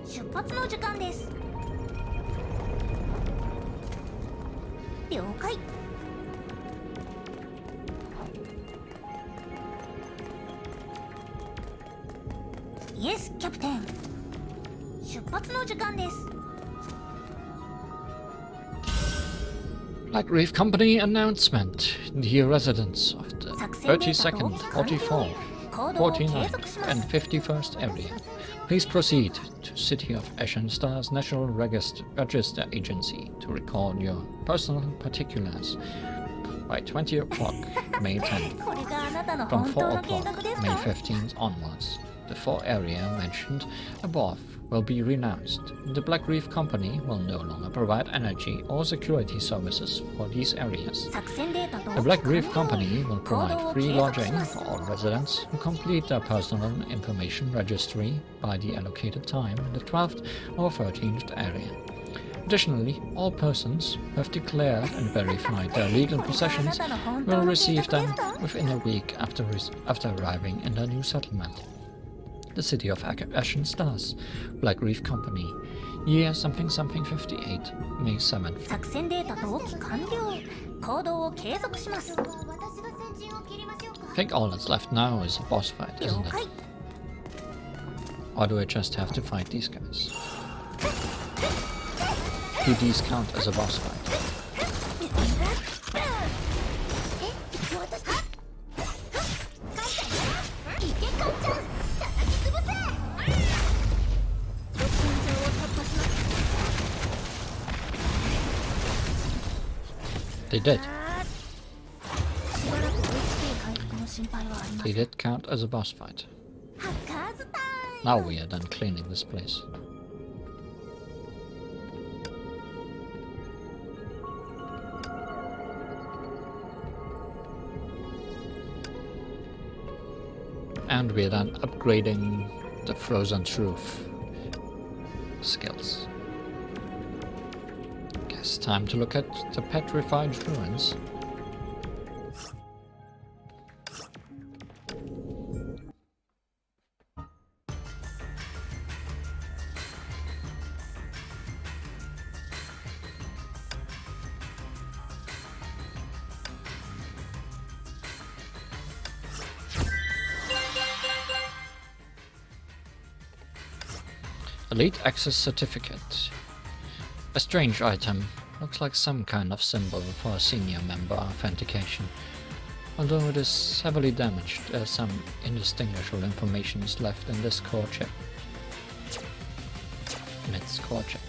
出発の時間です。了解。イエス、キャプテン。出発の時間です。 Black Reef Company announcement. Dear residents of the 32nd, 44th, 49th, and 51st area, please proceed to City of Ashen Star's National Register Agency to record your personal particulars by 20 o'clock, May 10th. これがあなたの From 本当 4の計画 o'clock, です May か？ 15th onwards, the 4 area mentioned above will be renounced. The Black Reef Company will no longer provide energy or security services for these areas. 作戦データと The Black Reef Company will provide free lodging for all residents who complete their personal information registry by the allocated time in the 12th or 13th area. Additionally, all persons who have declared and verified their legal possessions will receive them within a week after arriving in their new settlement. The City of Ashen Stars, Black Reef Company, year something something 58, May 7th. 作戦データ登記完了。行動を継続します。 I think all that's left now is a boss fight, 了 isn't it? 解。 Or do I just have to fight these guys? Do these count as a boss fight? 'They did. しばらく HP 回復の心配はありませ They ん。 did count as a boss fight. ハッカーズタイム。 Now we are done cleaning this place. And we are done upgrading the Frozen Truth skills. Guess time to look at the petrified ruins. Elite Access Certificate. A strange item. Looks like some kind of symbol for a senior member authentication. Although it is heavily damaged, there's some indistinguishable information left in this core chip. In its core chip.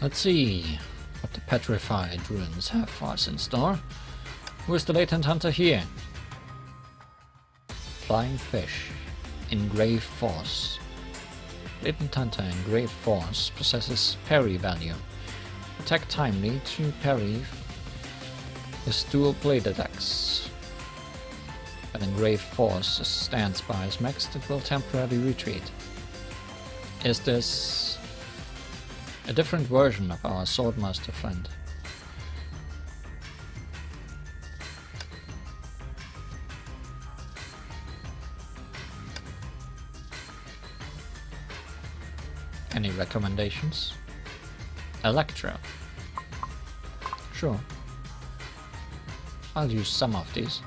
Let's see what the petrified ruins have for us in store. Who is the latent hunter here? Flying fish. Engraved force. Latent hunter engraved force possesses parry value. Attack timely to parry with dual bladed axe. When engraved force stands by is maxed, it will temporarily retreat. Is this a different version of our Swordmaster friend? Any recommendations? Electro. Sure. I'll use some of these.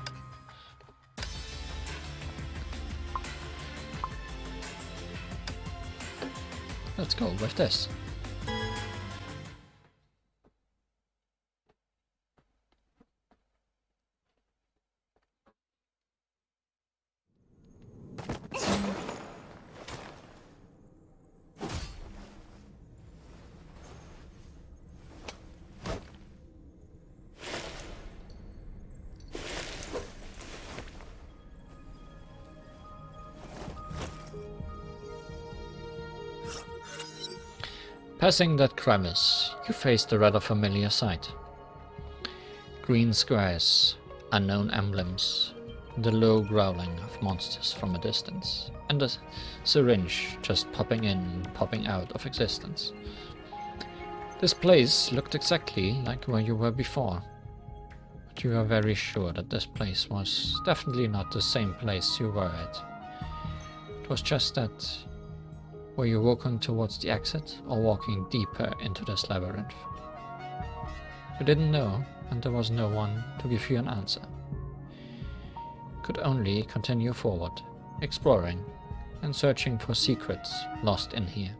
let's go with this. Passing that crevice, you faced a rather familiar sight. Green squares, unknown emblems, the low growling of monsters from a distance, and a syringe just popping in and popping out of existence. This place looked exactly like where you were before, but you are very sure that this place was definitely not the same place you were at. It was just that. Were you walking towards the exit or walking deeper into this labyrinth? You didn't know, and there was no one to give you an answer. Could only continue forward, exploring and searching for secrets lost in here.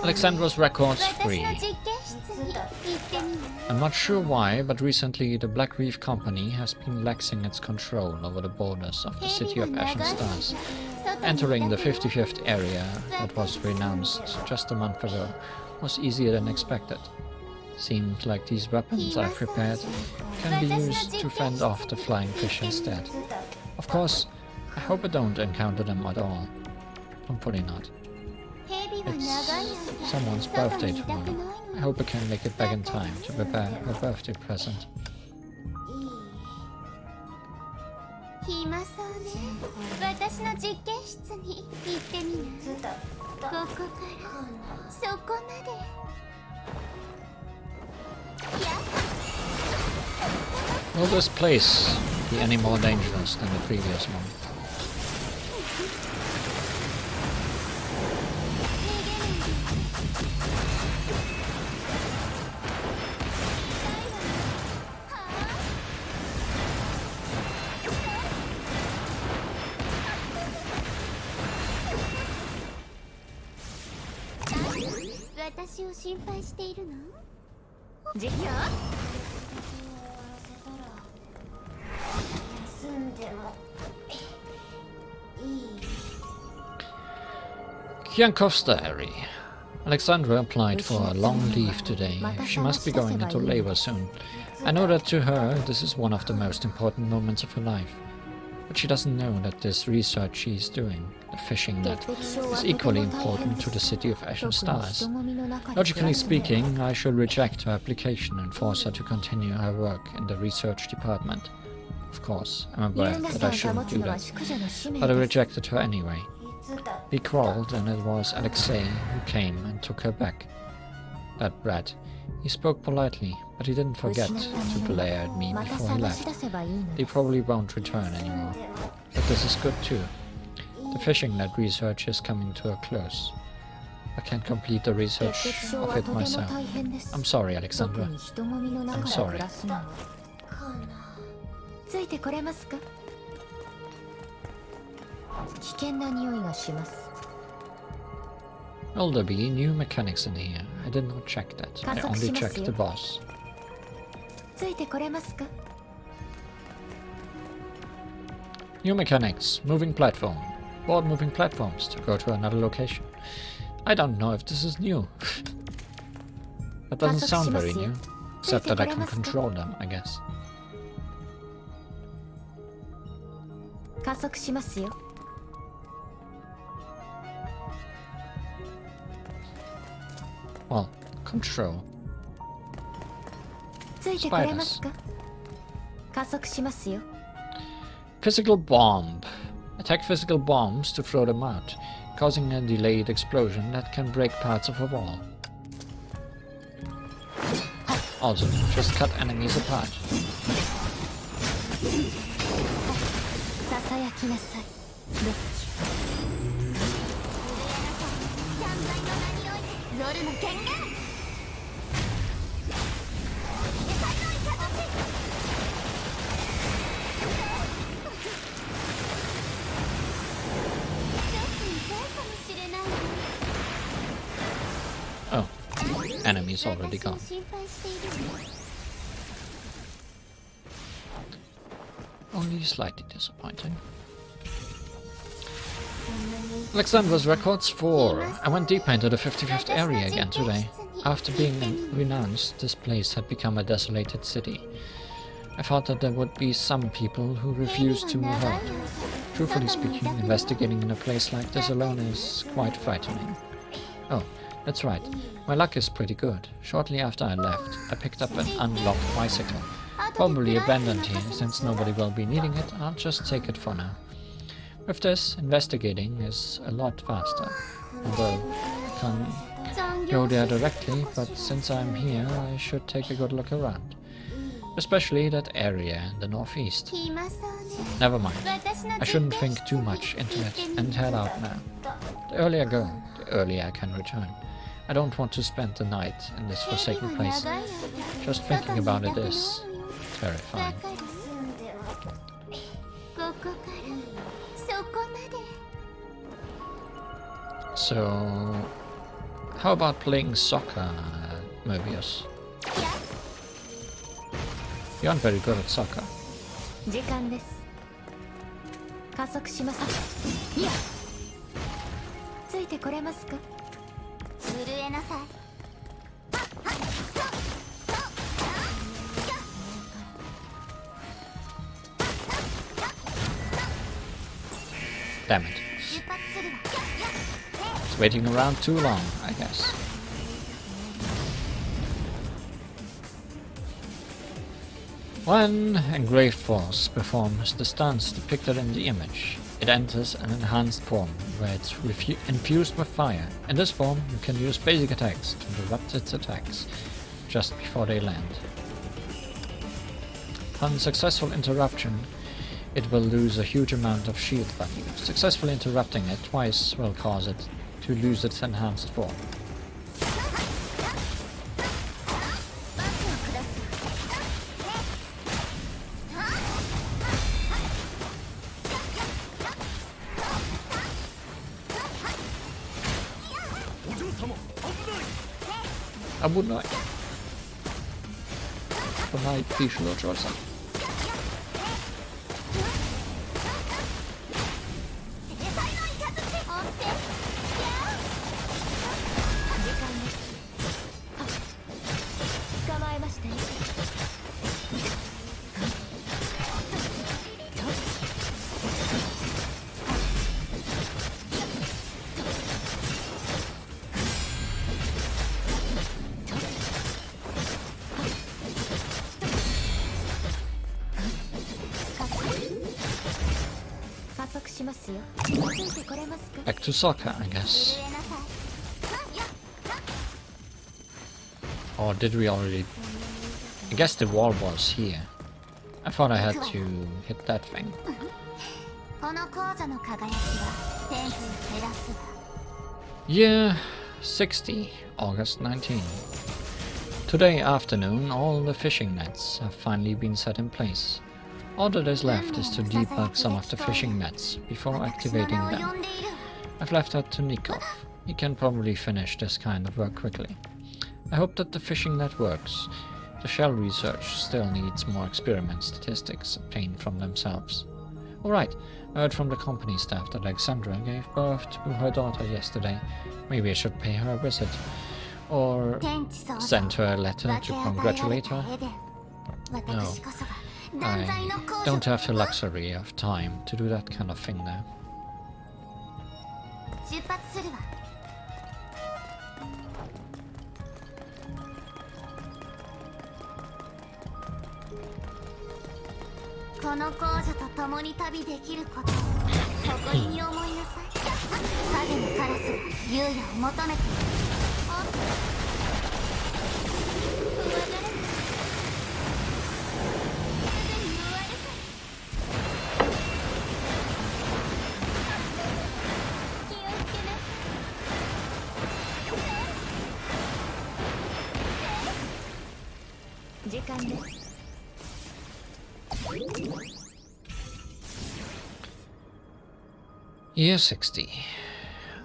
Alexandra's records free. I'm not sure why, but recently the Black Reef Company has been laxing its control over the borders of the city of Ashen Stars. Entering the 55th area that was renounced just a month ago was easier than expected. Seems like these weapons I've prepared can be used to fend off the flying fish instead. Of course, I hope I don't encounter them at all. Hopefully not. It's someone's birthday tomorrow. I hope I can make it back in time to prepare her birthday present. Will this place be any more dangerous than the previous one? Yankov's diary. Alexandra applied for a long leave today. She must be going into labor soon. I know that to her this is one of the most important moments of her life. But she doesn't know that this research she is doing, the fishing net, is equally important to the city of Ashen Stars. Logically speaking, I should reject her application and force her to continue her work in the research department. Of course, I'm aware that I shouldn't do that, but I rejected her anyway. We quarreled, and it was Alexei who came and took her back. That brat. He spoke politely, but he didn't forget to glare at me before he left. They probably won't return anymore. But this is good too. The fishing net research is coming to a close. I can't complete the research of it myself. I'm sorry, Alexandra. I'm sorry. Will there be new mechanics in here? I did not check that. I only checked the boss. New mechanics. Moving platform. Board moving platforms to go to another location. I don't know if this is new. That doesn't sound very new. Except that I can control them, I guess. Well, control. Spiders. Physical bomb. Attack physical bombs to throw them out, causing a delayed explosion that can break parts of a wall. Also, just cut enemies apart. しれないわ。 Oh, enemy's already 私を gone. 心配しているの。 Only slightly disappointing. Alexandra's records 4. I went deeper into the 55th area again today. After being renounced, this place had become a desolated city. I thought that there would be some people who refused to move out. Truthfully speaking, investigating in a place like this alone is quite frightening. Oh, that's right. My luck is pretty good. Shortly after I left, I picked up an unlocked bicycle. Probably abandoned here, since nobody will be needing it. I'll just take it for now. With this, investigating is a lot faster. Although I can't go there directly, but since I'm here, I should take a good look around. Especially that area in the northeast. 暇そうね。 Never mind. 私の I shouldn't think too much into it and head out now. The earlier I go, the earlier I can return. I don't want to spend the night in this forsaken place. Just thinking about it is terrifying. ここからそこまで。 So, how about playing soccer, Mobius? You aren't very good at soccer. 時間です。加速します。いや。ついてこれますか。震えなさい。 Damn it. 出発するわ。 It's waiting around too long, I guess. When engraved force performs the stance depicted in the image, it enters an enhanced form where it's infused with fire. In this form, you can use basic attacks to interrupt its attacks just before they land. Upon successful interruption, it will lose a huge amount of shield value. Successfully interrupting it twice will cause it to lose its enhanced form. Abunai. Abunai, Pishlo Josa. Back to soccer, I guess. Or did we already... I guess the wall was here. I thought I had to hit that thing. この講座の輝きは天地を照らすわ。 Year 60, August 19. Today afternoon, all the fishing nets have finally been set in place. All that is left is to debug some of the fishing nets before activating them. I've left that to Nikov. He can probably finish this kind of work quickly. I hope that the fishing net works. The shell research still needs more experiment statistics obtained from themselves. Alright, I heard from the company staff that Alexandra gave birth to her daughter yesterday. Maybe I should pay her a visit. Or send her a letter to congratulate her. No, I don't have the luxury of time to do that kind of thing now. 出発するわ。この講座と共に旅できることを誇りに思いなさい。影のカラスが優也を求めている。おっと。上がれ。風に追われた。気をつけなさい。時間です。 Year 60.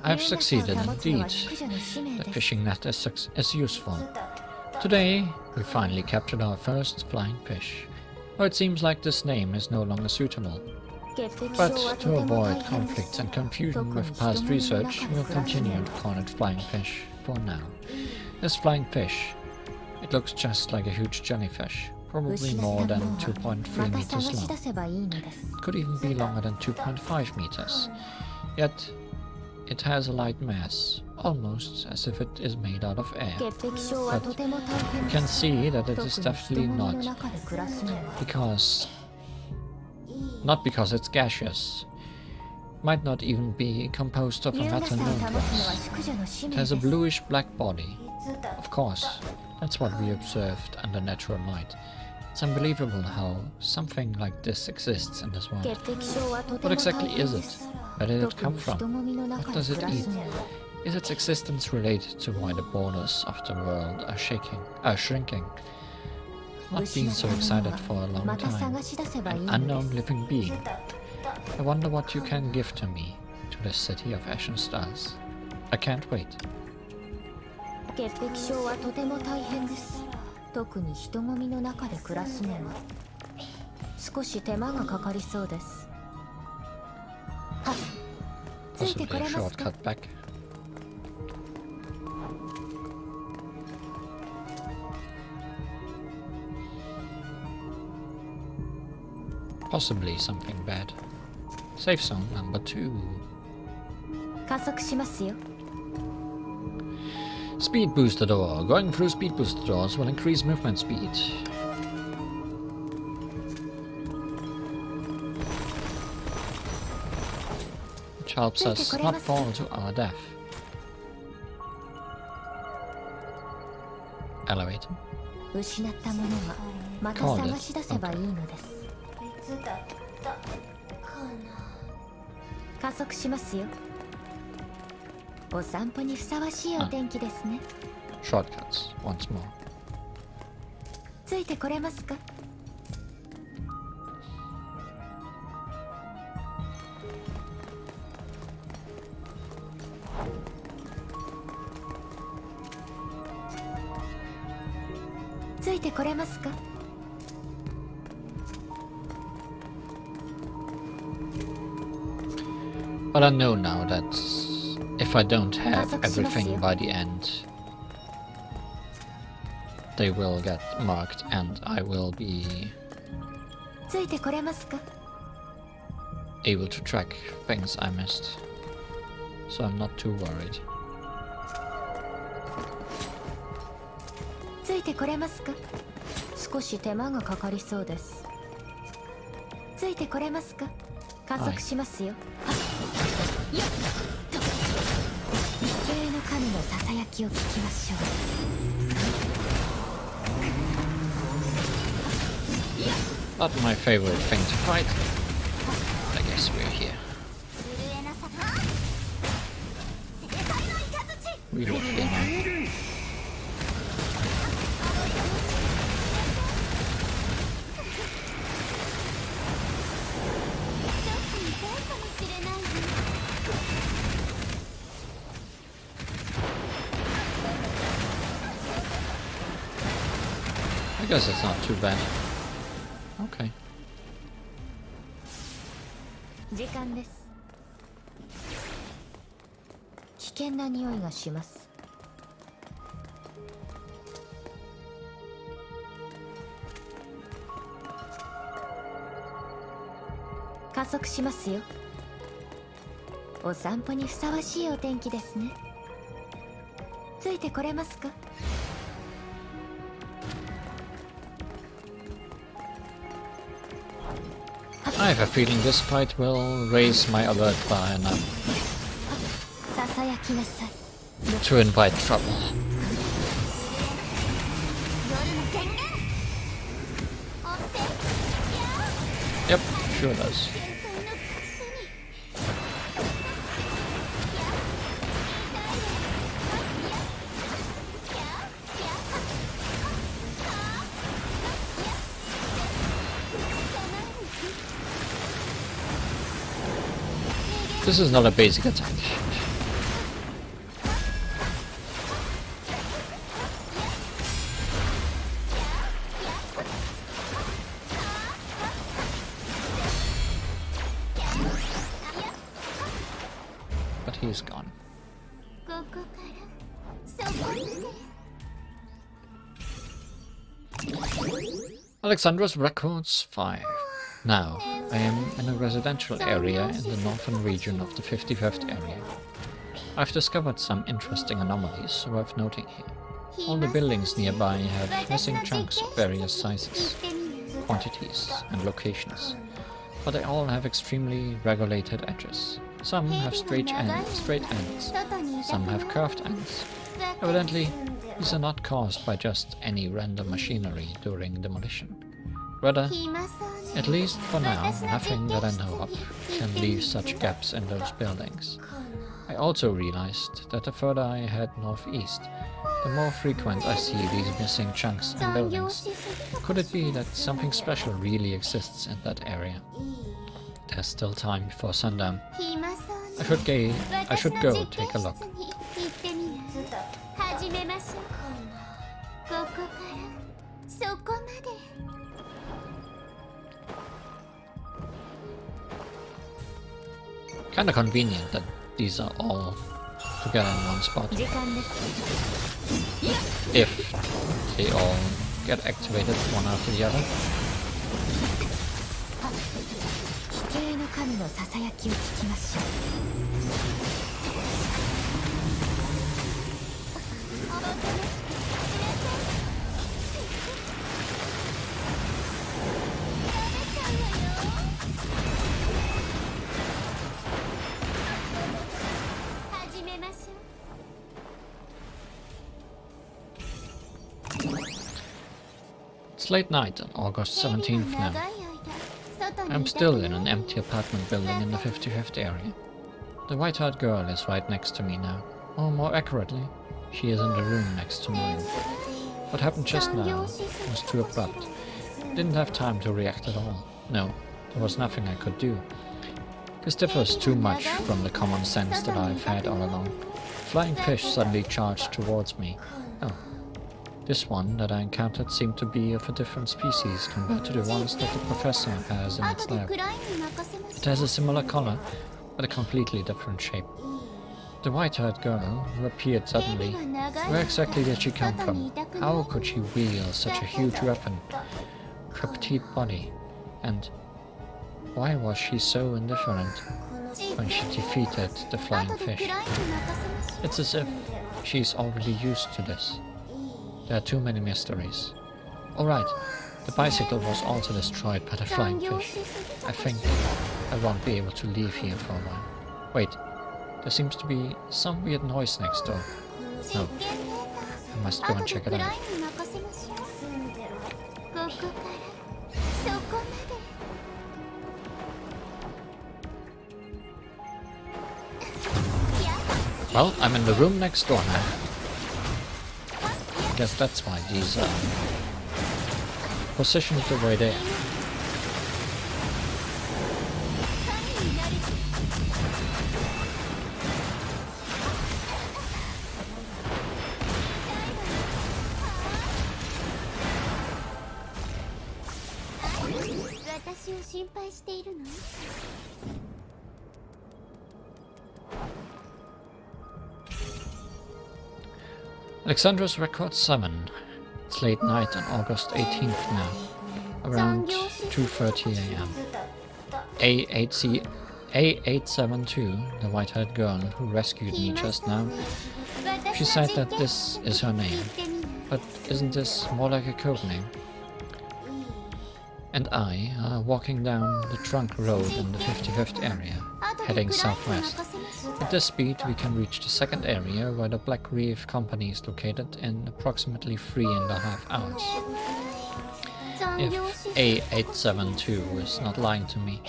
I've succeeded indeed. The fishing net is useful. Today, we finally captured our first flying fish. Though it seems like this name is no longer suitable. But to avoid conflicts and confusion with past research, we'll continue to call it flying fish for now. This flying fish, it looks just like a huge jellyfish, probably more than 2.3 meters long. It could even be longer than 2.5 meters. Yet, it has a light mass, almost as if it is made out of air. But you can see that it is definitely not, because it's gaseous. It might not even be composed of a matter known to us. It has a bluish-black body. Of course, that's what we observed under natural light. It's unbelievable how something like this exists in this world. What exactly is it? Where did it come from? What does it eat? Is its existence related to why the borders of the world are shrinking? I've not been so excited for a long time. An unknown living being. I wonder what you can give to me, to the city of Ash and Stars. I can't wait. 潔癖症はとても大変です。特に人混みの中で暮らすのは少し手間がかかりそうです。はい。ついてくれますか？ Possibly something bad. Safe zone number 2. 加速しますよ。 Speed booster door. Going through speed booster doors will increase movement speed. Which helps us not fall to our death. Elevator. 失ったものはまた探し出せばいいのです。加速しますよ。お散歩にふさわしいお天気ですね。Shortcuts once more. ついてこれますか？ついてこれますか？But I know now that if I don't have everything by the end, they will get marked and I will be able to track things I missed. So I'm not too worried. ついてこれますか？少し手間がかかりそうです。ついてこれますか？加速しますよ。よっと理系の神のささやきを聞きましょう。 Not my favorite thing to fight. I guess we're here. We look here now. I guess it's not too bad. Okay. 時間です。危険な匂いがします。加速しますよ。お散歩にふさわしいお天気ですね。ついてこれますか？I have a feeling this fight will raise my alert bar enough to invite trouble. Yep, sure does. This is not a basic attack. Alexandra's Records 5. Now, I am in a residential area in the northern region of the 55th area. I've discovered some interesting anomalies worth noting here. All the buildings nearby have missing chunks of various sizes, quantities, and locations, but they all have extremely regulated edges. Some have straight ends, some have curved ends. Evidently, these are not caused by just any random machinery during demolition. Rather, at least for now, nothing that I know of can leave such gaps in those buildings. I also realized that the further I head northeast, the more frequent I see these missing chunks in buildings. Could it be that something special really exists in that area? There's still time before sundown. I should go take a look. Kinda convenient that these are all together in one spot. If they all get activated one after the other. 奇形の神のささやきを聞きましょう。It's late night on August 17th now. I'm still in an empty apartment building in the 55th area. The white-haired girl is right next to me now. Or more accurately, she is in the room next to mine. What happened just now was too abrupt. Didn't have time to react at all. No, there was nothing I could do. This differs too much from the common sense that I've had all along. Flying fish suddenly charged towards me. Oh. This one that I encountered seemed to be of a different species compared to the ones that the professor has in its lab. It has a similar color, but a completely different shape. The white-haired girl who appeared suddenly, where exactly did she come from? How could she wield such a huge weapon? Her petite body, and why was she so indifferent when she defeated the flying fish? It's as if she's already used to this. There are too many mysteries. Alright, the bicycle was also destroyed by the flying fish. I think I won't be able to leave here for a while. Wait, there seems to be some weird noise next door. No, I must go and check it out. Well, I'm in the room next door now. Guess that's why these are positioned the way they are. Alexandra's Record 7. It's late night on August 18th now, around 2:30 AM. A872, the white-haired girl who rescued me just now, she said that this is her name, but isn't this more like a code name? And I are walking down the trunk road in the 55th area, heading southwest. At this speed we can reach the second area where the Black Reef Company is located in approximately 3.5 hours. If A872 is not lying to me,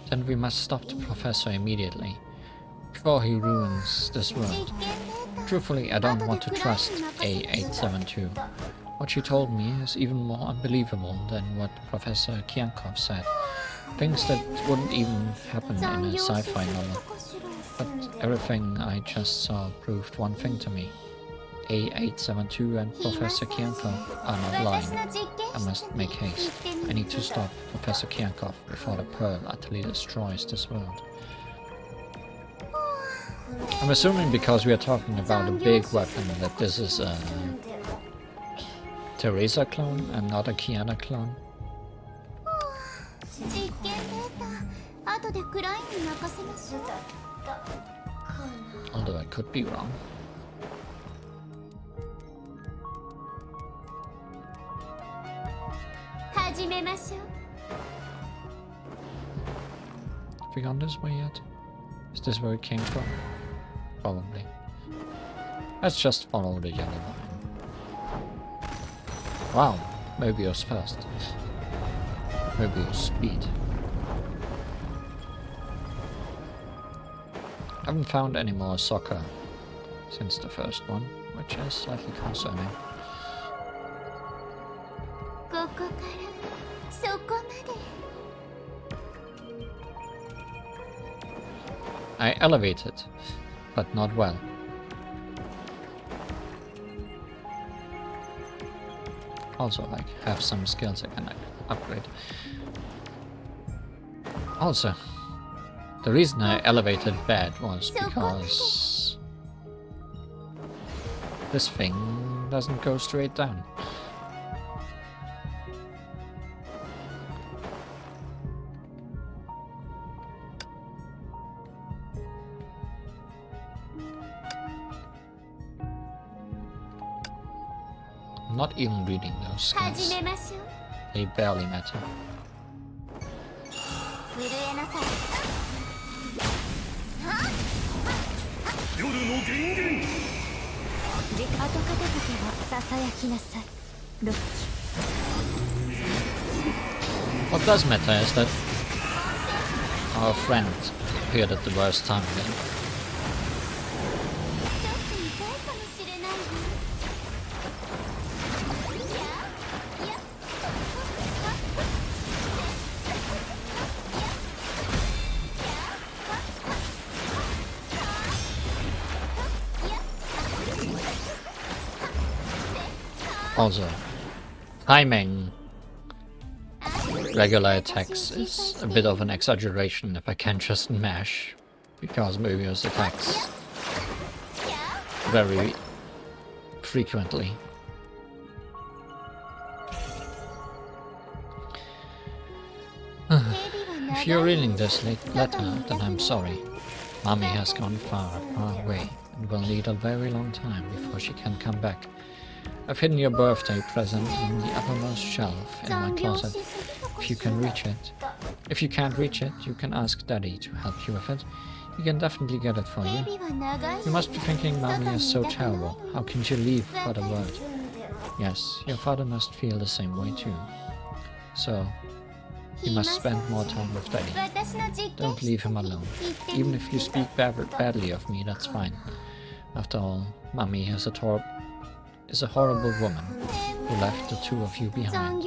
then we must stop the professor immediately, before he ruins this world. Truthfully, I don't want to trust A872. What she told me is even more unbelievable than what Professor Kiankov said. Things that wouldn't even happen in a sci-fi novel. But everything I just saw proved one thing to me. A872 and Professor Kiankov are not lying. I must make haste. I need to stop Professor Kiankov before the Pearl utterly destroys this world. I'm assuming because we are talking about a big weapon that this is a Teresa clone and not a Kiana clone. 後でクラインに任せましょう。 Although I could be wrong.始めましょう。 Have we gone this way yet? Is this where it came from? Probably. Let's just follow the yellow line. Wow, maybe it was fast. Maybe it was speed. I haven't found any more soccer since the first one, which is slightly concerning. ここからそこまで。 I elevated, but not well. Also, I have some skills I can upgrade. Also, the reason I elevated bad was because this thing doesn't go straight down. I'm not even reading those 始 skills. めましょう。 They barely matter. 震えなさい。夜の源源。後片付けはささやきなさい。ロッキ What does matter is that our friend appeared at the worst time again. ちょっと痛いかもしれないわ。いや。 Also, timing regular attacks is a bit of an exaggeration if I can just mash, because Mobius attacks very frequently. If you're reading this letter, then I'm sorry. Mommy has gone far, far away, and will need a very long time before she can come back. I've hidden your birthday present in the uppermost shelf in my closet. If you can reach it. If you can't reach it, you can ask Daddy to help you with it. He can definitely get it for you. You must be thinking Mommy is so terrible. How can she leave without a word? Yes, your father must feel the same way too. So, you must spend more time with Daddy. Don't leave him alone. Even if you speak badly of me, that's fine. After all, Mommy is a horrible woman who left the two of you behind.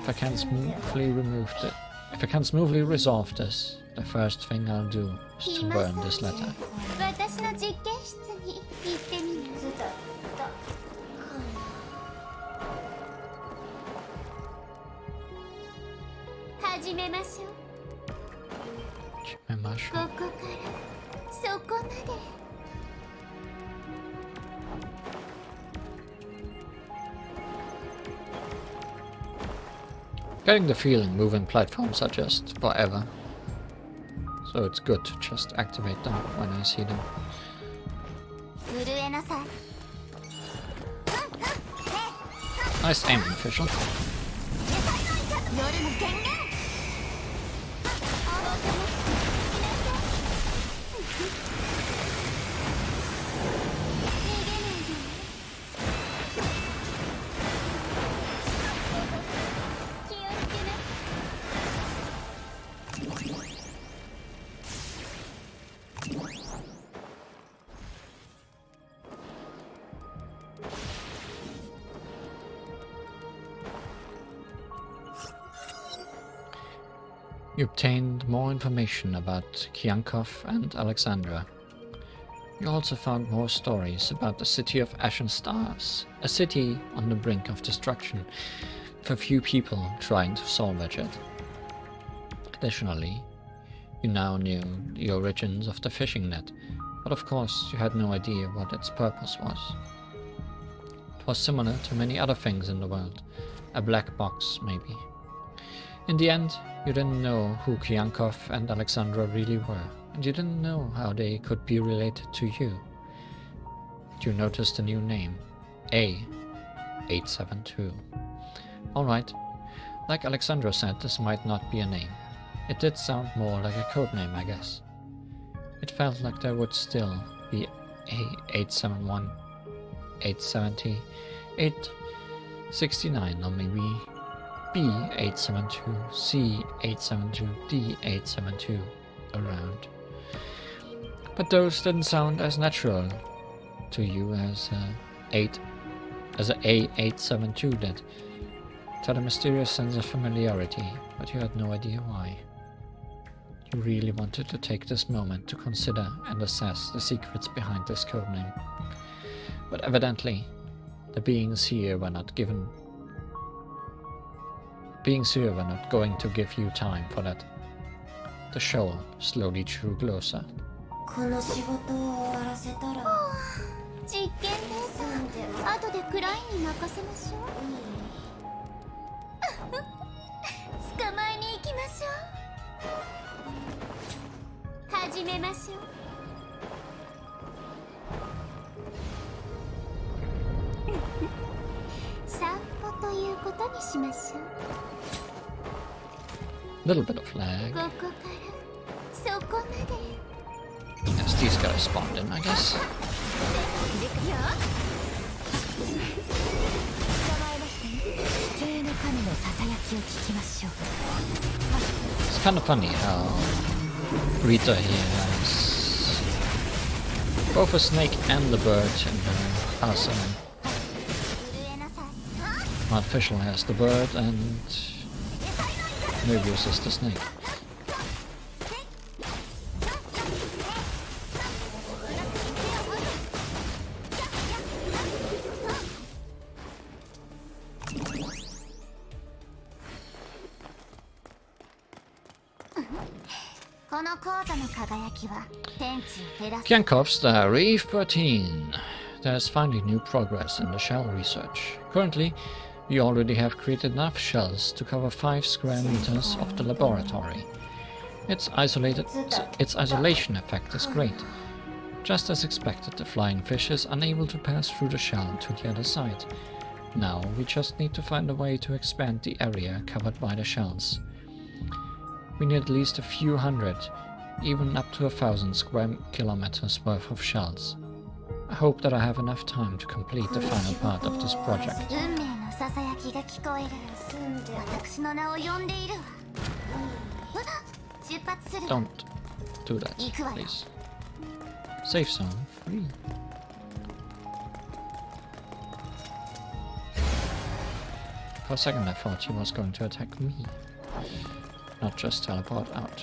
If I can smoothly resolve this, the first thing I'll do is to burn this letter. 私の実験室に行ってみる。始めましょう。ここからそこまで。 Getting the feeling moving platforms are just forever. So it's good to just activate them when I see them. 震えなさい。 Nice aiming, official. 夜の権限。 You obtained more information about Kiankov and Alexandra. You also found more stories about the city of Ashen Stars, a city on the brink of destruction, with a few people trying to salvage it. Additionally, you now knew the origins of the fishing net, but of course you had no idea what its purpose was. It was similar to many other things in the world, a black box maybe. In the end, you didn't know who Kyankov and Alexandra really were, and you didn't know how they could be related to you. You noticed a new name, A872. Alright, like Alexandra said, this might not be a name. It did sound more like a codename, I guess. It felt like there would still be A871, 870, 869, or maybe B872, C872, D872 around. But those didn't sound as natural to you as a A872 did. It had a mysterious sense of familiarity, but you had no idea why. You really wanted to take this moment to consider and assess the secrets behind this codename. But evidently, the beings here were not going to give you time for that. The shoal slowly drew closer. この仕事を終わらせたら実験データ後でクラインに任せましょう捕まえに行きましょう始めましょう散歩ということにしましょう Little bit of lag. ここからそこまで As these guys spawned in, I guess. It's kind of funny how Rita here has both a snake and the bird in her arsenal. Artificial has the bird and Mobius is the snake. Kyankov's Diary 13. There's finally new progress in the shell research. Currently, we already have created enough shells to cover 5 square meters of the laboratory. Its isolation effect is great. Just as expected, the flying fish is unable to pass through the shell to the other side. Now, we just need to find a way to expand the area covered by the shells. We need at least a few hundred, even up to 1,000 square kilometers worth of shells. I hope that I have enough time to complete the final part of this project. Don't do that, please. Safe zone free. For a second I thought he was going to attack me, not just teleport out.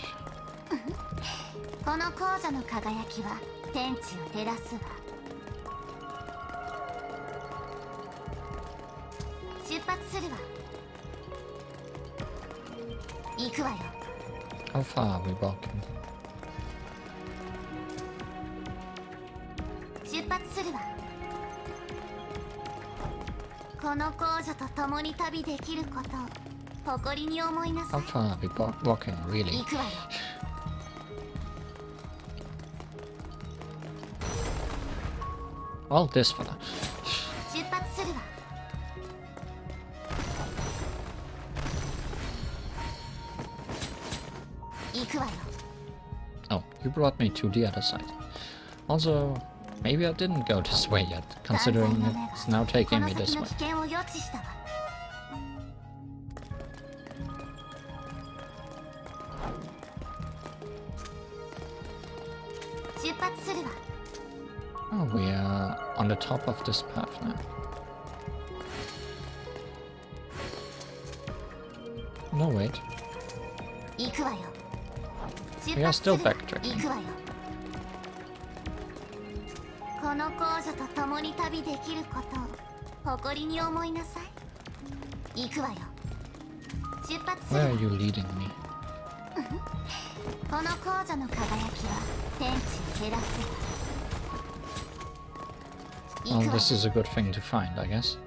この紅茶の輝きは天地を照らすわ。出発するわ。行くわよ。How far are we walking? 出発するわ。この紅茶と共に旅できることを誇りに思いなさ How い。 far are we walking, really? 行くわよ。 Well, this far. 出発するわ。行くわよ。 Oh, you brought me to the other side. Also, maybe I didn't go this way yet, considering it's now taking me this way. この先の危険を予知したわ。出発するわ。 Oh, we are on the top of this path now. No, wait. 行くわよ。 We are still backtracking. 行くわよ。この紅茶と共に旅できることを誇りに思いなさい。行くわよ。出発する Where わ are you leading me? この紅茶の輝きは天地を照らすわ。 Well, this is a good thing to find, I guess.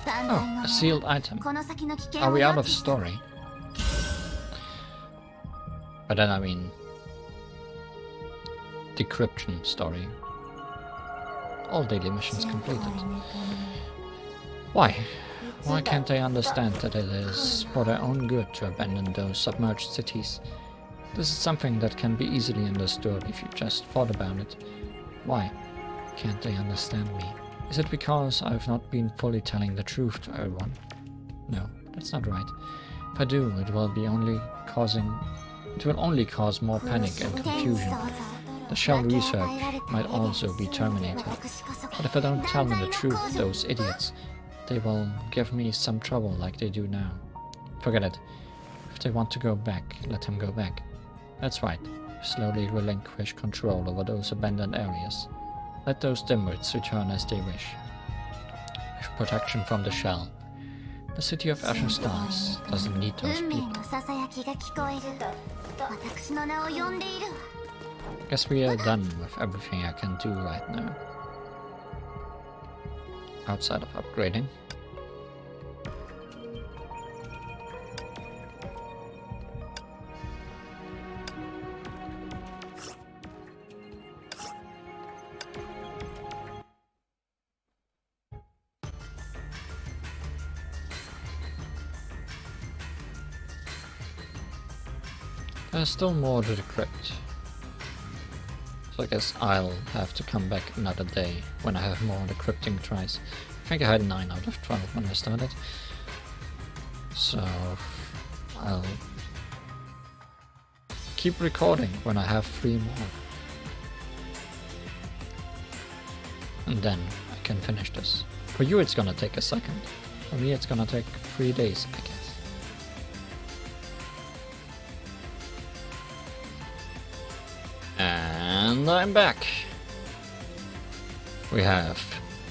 Oh, a sealed item. Are we out of story? But then I mean decryption story. All daily missions completed. Why? Why can't they understand that it is for their own good to abandon those submerged cities? This is something that can be easily understood if you just thought about it. Why can't they understand me? Is it because I've not been fully telling the truth to everyone? No, that's not right. If I do, it will only cause more panic and confusion. The shell research might also be terminated. But if I don't tell them the truth, those idiots, they will give me some trouble like they do now. Forget it. If they want to go back, let them go back. That's right. Slowly relinquish control over those abandoned areas. Let those dimwits return as they wish. With protection from the shell. The city of Ashen Stars doesn't need those people. Guess we are done with everything I can do right now. Outside of upgrading. There's still more to decrypt. So I guess I'll have to come back another day when I have more decrypting tries. I think I had 9 out of 12 when I started. So I'll keep recording when I have 3 more. And then I can finish this. For you it's gonna take a second. For me it's gonna take 3 days, I guess. And I'm back. We have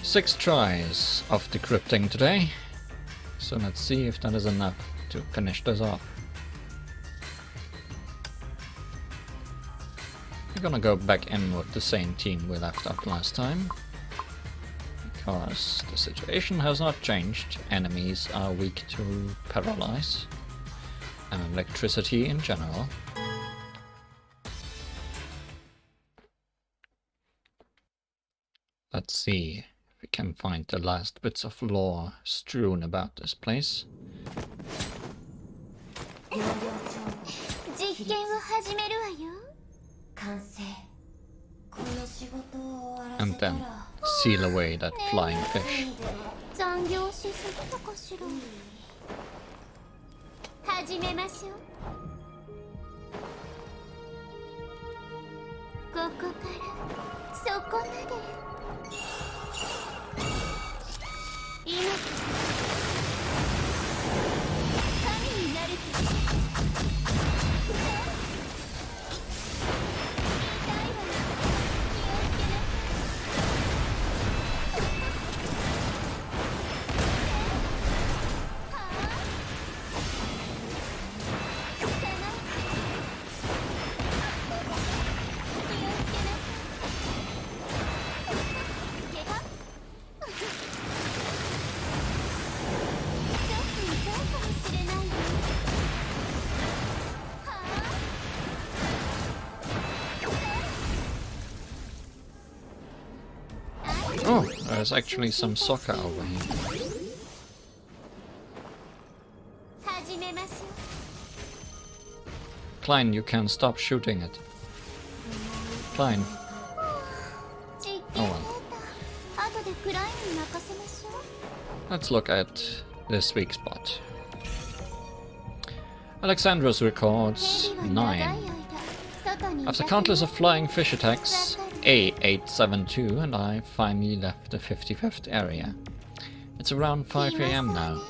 6 tries of decrypting today. So let's see if that is enough to finish this off. We're gonna go back in with the same team we left off last time. Because the situation has not changed. Enemies are weak to paralyze. And electricity in general. Let's see if we can find the last bits of lore strewn about this place. And then seal away that flying fish. Oh, there's actually some soccer over here. Klein, you can stop shooting it. Klein. Oh well. Let's look at this week's spot. Alexandra's records 9. After countless of flying fish attacks, A872 and I finally left the 55th area. It's around 5 AM now.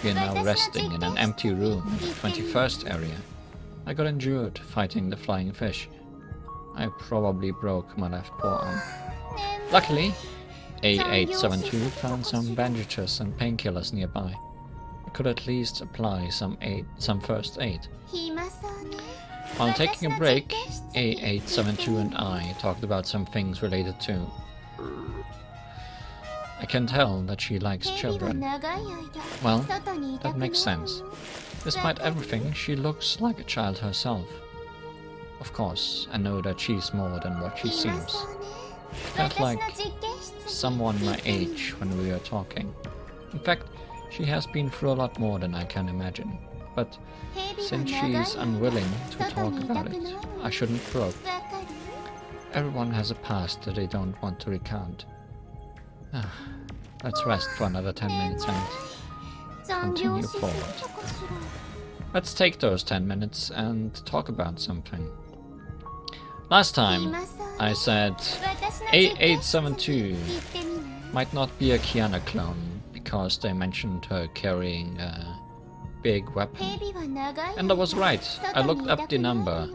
We are now resting in an empty room in the 21st area. I got injured fighting the flying fish. I probably broke my left forearm. Luckily, A872 found some bandages and painkillers nearby. I could at least apply some first aid. While taking a break, A872 and I talked about some things related to... I can tell that she likes ヘビは children. 長い間 Well, 外にいた that くない makes sense. Despite everything, she looks like a child herself. Of course, I know that she's more than what she 今 seems. そうね Felt 私の like 実験室 someone my age when we were talking. In fact, she has been through a lot more than I can imagine. But ヘビは since 長い she's 間 unwilling to 外 talk にいた about く it, ないの I shouldn't probe. わかる Everyone has a past that they don't want to recount. Let's rest for another 10 minutes and 残業 continue しすぎ forward. たかしら Let's take those 10 minutes and talk about something. Last time, 今さ I said 私の実験室に 8872 行ってみない might not be a Kiana clone because they mentioned her carrying a big weapon. ヘビは長い And I 間 was right. I 外に looked いた up く the ないの number, よ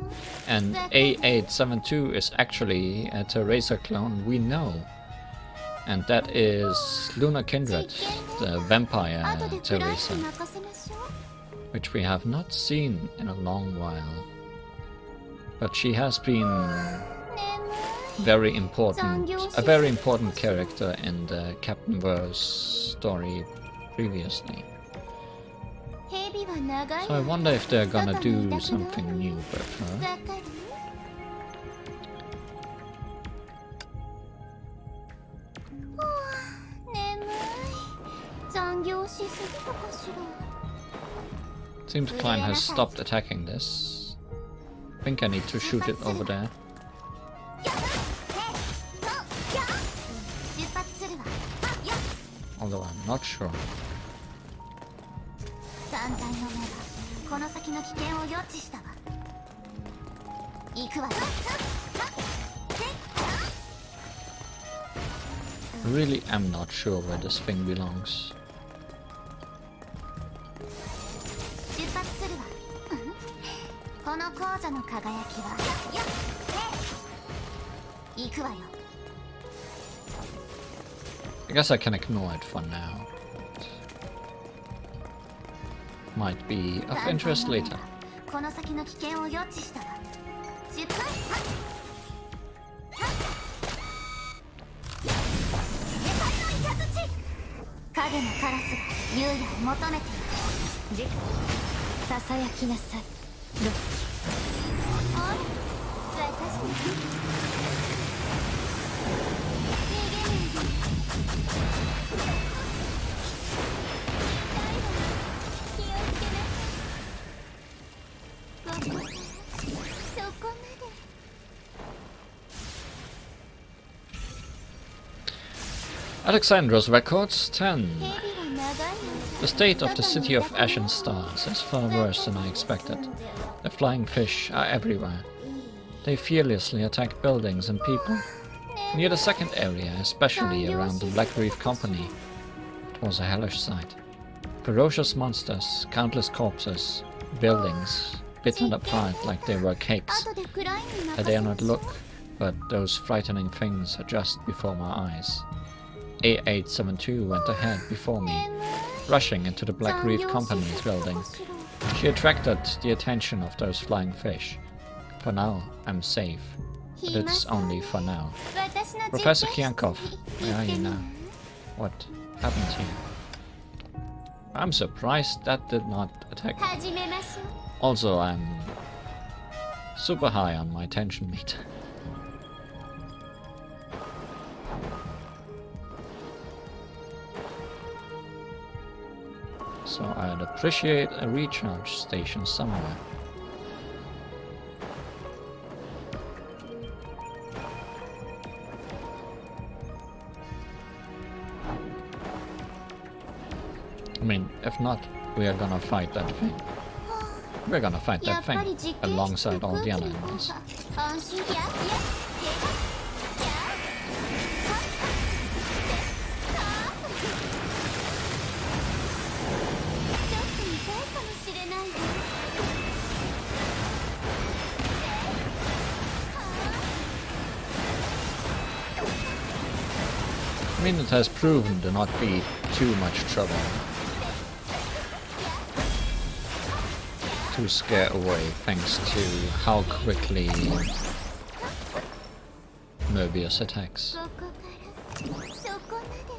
and A872 is actually a Teresa clone we know. And that is Lunar Kindred, the vampire 後でクライ Teresa, に任せましょう which we have not seen in a long while. But she has been 眠い very important, a very important character in the Captain Verse story previously. ヘビは長い So I 間 wonder if they're gonna 外にい do たくない something の new よ with her. わかるはあ眠い残業しすぎたかしら Seems Klein has stopped attacking this. Think I need to shoot it over there. 出発するわ Although I'm not sure. 散財の目がこの先の危険を予知したわ行くわよ Really am not sure where this thing belongs. 出発するわこの皇女の輝きは行くわよ I guess I can ignore it for now. Might be of interest later. この先の危険を予知したわ出発影のカラスが優也を求めているささやきなさいロッあれ私に逃げないで気をつけなさいここからそこまで Alexandra's records 10. ヘビは長い The state of the city of Ashen Stars is far worse than I expected. The flying fish are everywhere. They fearlessly attack buildings and people. Near the second area, especially around the Black Reef Company, it was a hellish sight. Ferocious monsters, countless corpses, buildings, bitten apart like they were cakes. 後でクライに I 任せ dare ま not しょう look, but those frightening things are just before my eyes. A872 went ahead before me, 眠い rushing into the Black Reef Company's building. She attracted the attention of those flying fish. For now, I'm safe. But it's only for now. Professor Kiankov, where are you now? What happened here? I'm surprised that did not attack me. 始めましょう Also, I'm super high on my tension meter. So I'd appreciate a recharge station somewhere. I mean, if not, we are gonna fight that thing. We're gonna fight や that っぱり thing 実験室 alongside と all 空 the 気 other の enemies. 方が安心やややちょっと痛いかもしれないわ I mean, it has proven to not be too much trouble to scare away thanks to how quickly Mobius attacks. ここからそこまで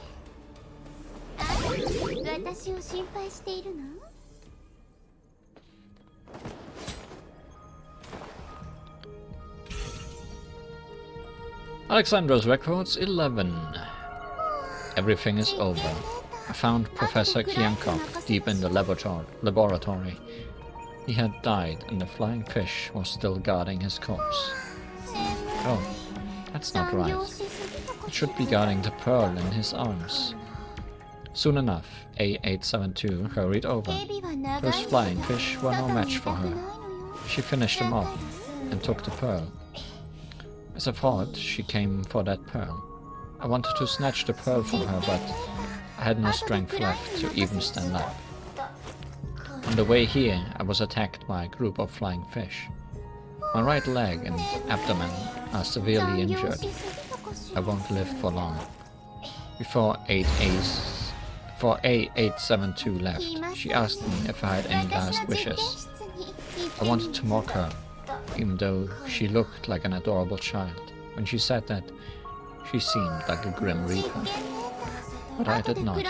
私を心配しているの？ Alexandra's records 11. Everything is over. I found Professor Kiankov deep in the laboratory. He had died and the flying fish was still guarding his corpse. Oh, that's not right. It should be guarding the pearl in his arms. Soon enough, A872 hurried over. Those flying fish were no match for her. She finished them off and took the pearl. As I thought, she came for that pearl. I wanted to snatch the pearl from her, but I had no strength left to even stand up. On the way here, I was attacked by a group of flying fish. My right leg and abdomen are severely injured. I won't live for long. Before A872 left, she asked me if I had any last wishes. I wanted to mock her, even though she looked like an adorable child. When she said that, she seemed like a grim reaper. But I did not.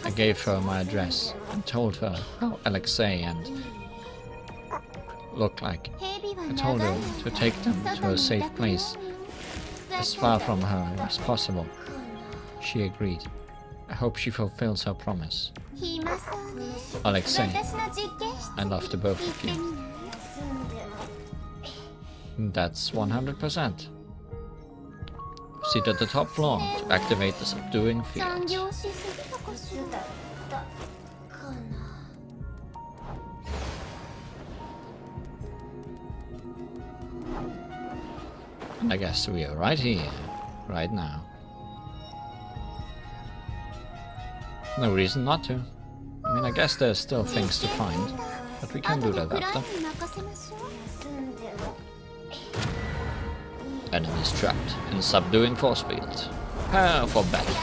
I gave her my address and told her how Alexei and looked like. I told her to take them to a safe place, as far from her as possible. She agreed. I hope she fulfills her promise. Alexei, I love the both of you. That's 100%. Sit at the top floor to activate the subduing field. And I guess we are right here, right now. No reason not to. I mean, I guess there's still things to find, but we can do that after. Enemies trapped in subduing force field. Prepare for battle.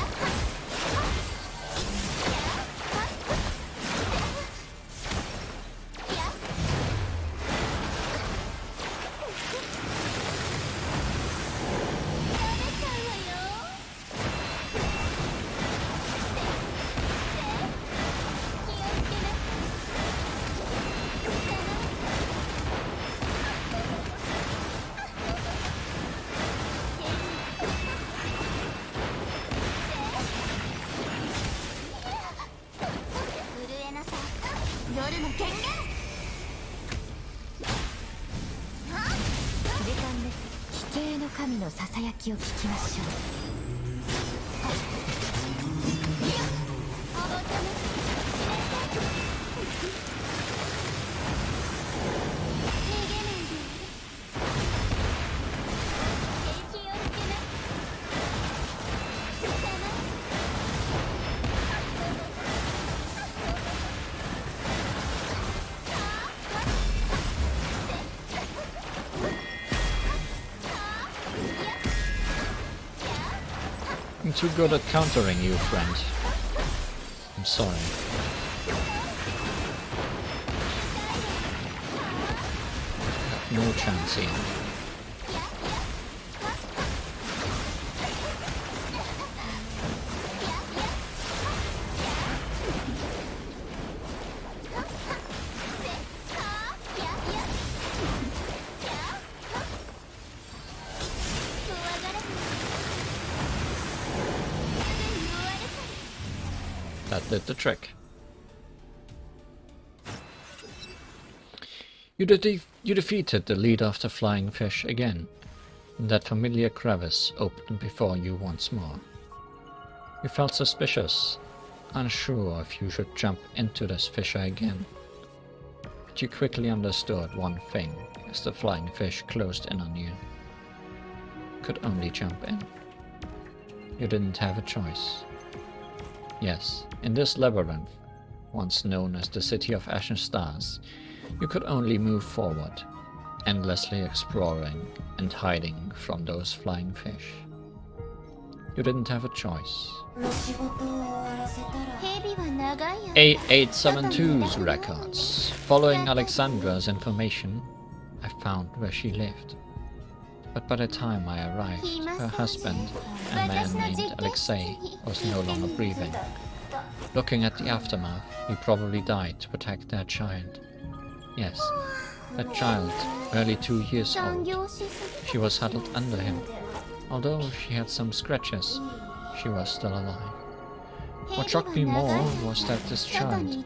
I'm too good at countering you, friend. I'm sorry. No chance here. That did the trick. You defeated the leader of the flying fish again. That familiar crevice opened before you once more. You felt suspicious, unsure if you should jump into this fissure again. But you quickly understood one thing as the flying fish closed in on you. You could only jump in. You didn't have a choice. Yes, in this labyrinth, once known as the City of Ashen Stars, you could only move forward, endlessly exploring and hiding from those flying fish. You didn't have a choice. A872's records. Following Alexandra's information, I found where she lived. But by the time I arrived, her husband, a man named Alexei, was no longer breathing. Looking at the aftermath, he probably died to protect their child. Yes, that child, barely 2 years old. She was huddled under him. Although she had some scratches, she was still alive. What shocked me more was that this child,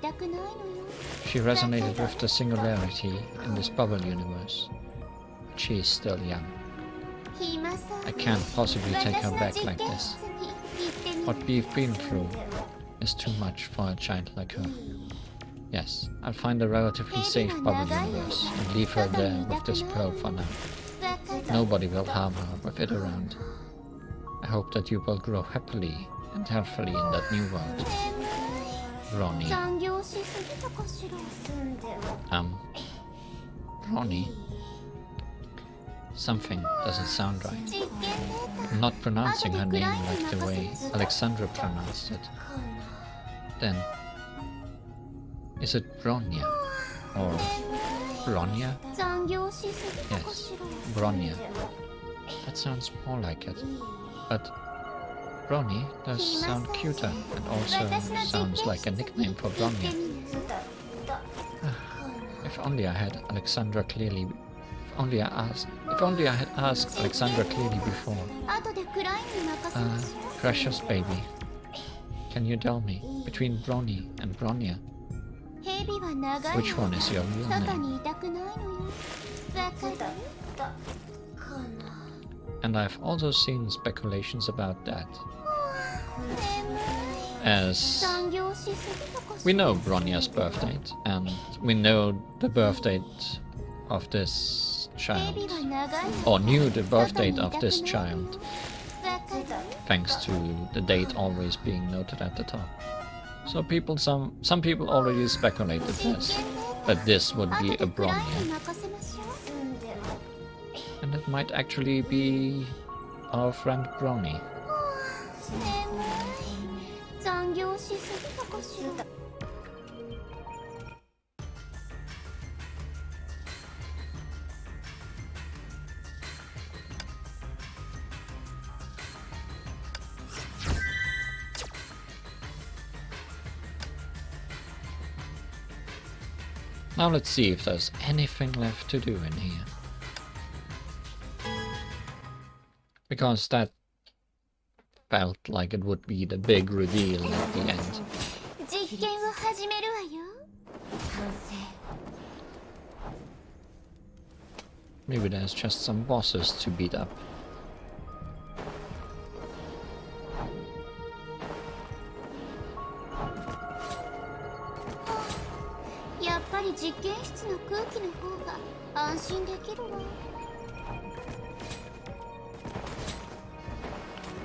she resonated with the singularity in this bubble universe. But she is still young. I can't possibly take her back like this. What we've been through is too much for a child like her. Yes, I'll find a relatively safe bubble universe and leave her there with this pearl for now. Nobody will harm her with it around. I hope that you will grow happily and healthily in that new world. Ronnie. Ronnie? Something doesn't sound right. I'm not pronouncing her name like the way Alexandra pronounced it. Then, is it Bronya? Or Bronya? Yes, Bronya. That sounds more like it. But Ronnie does sound cuter and also sounds like a nickname for Bronya. If only I had Alexandra clearly. If only I had asked Alexandra clearly before. Precious baby. Can you tell me, between Brony and Bronya, which one is your real name? And I've also seen speculations about that. As we know Bronya's birth date, and we know the birth date of this child, or knew the birth date of this child, thanks to the date always being noted at the top. So some people already speculated this, that this would be a Bronya. And it might actually be our friend Brony. Now let's see if there's anything left to do in here. Because that felt like it would be the big reveal at the end. Maybe there's just some bosses to beat up.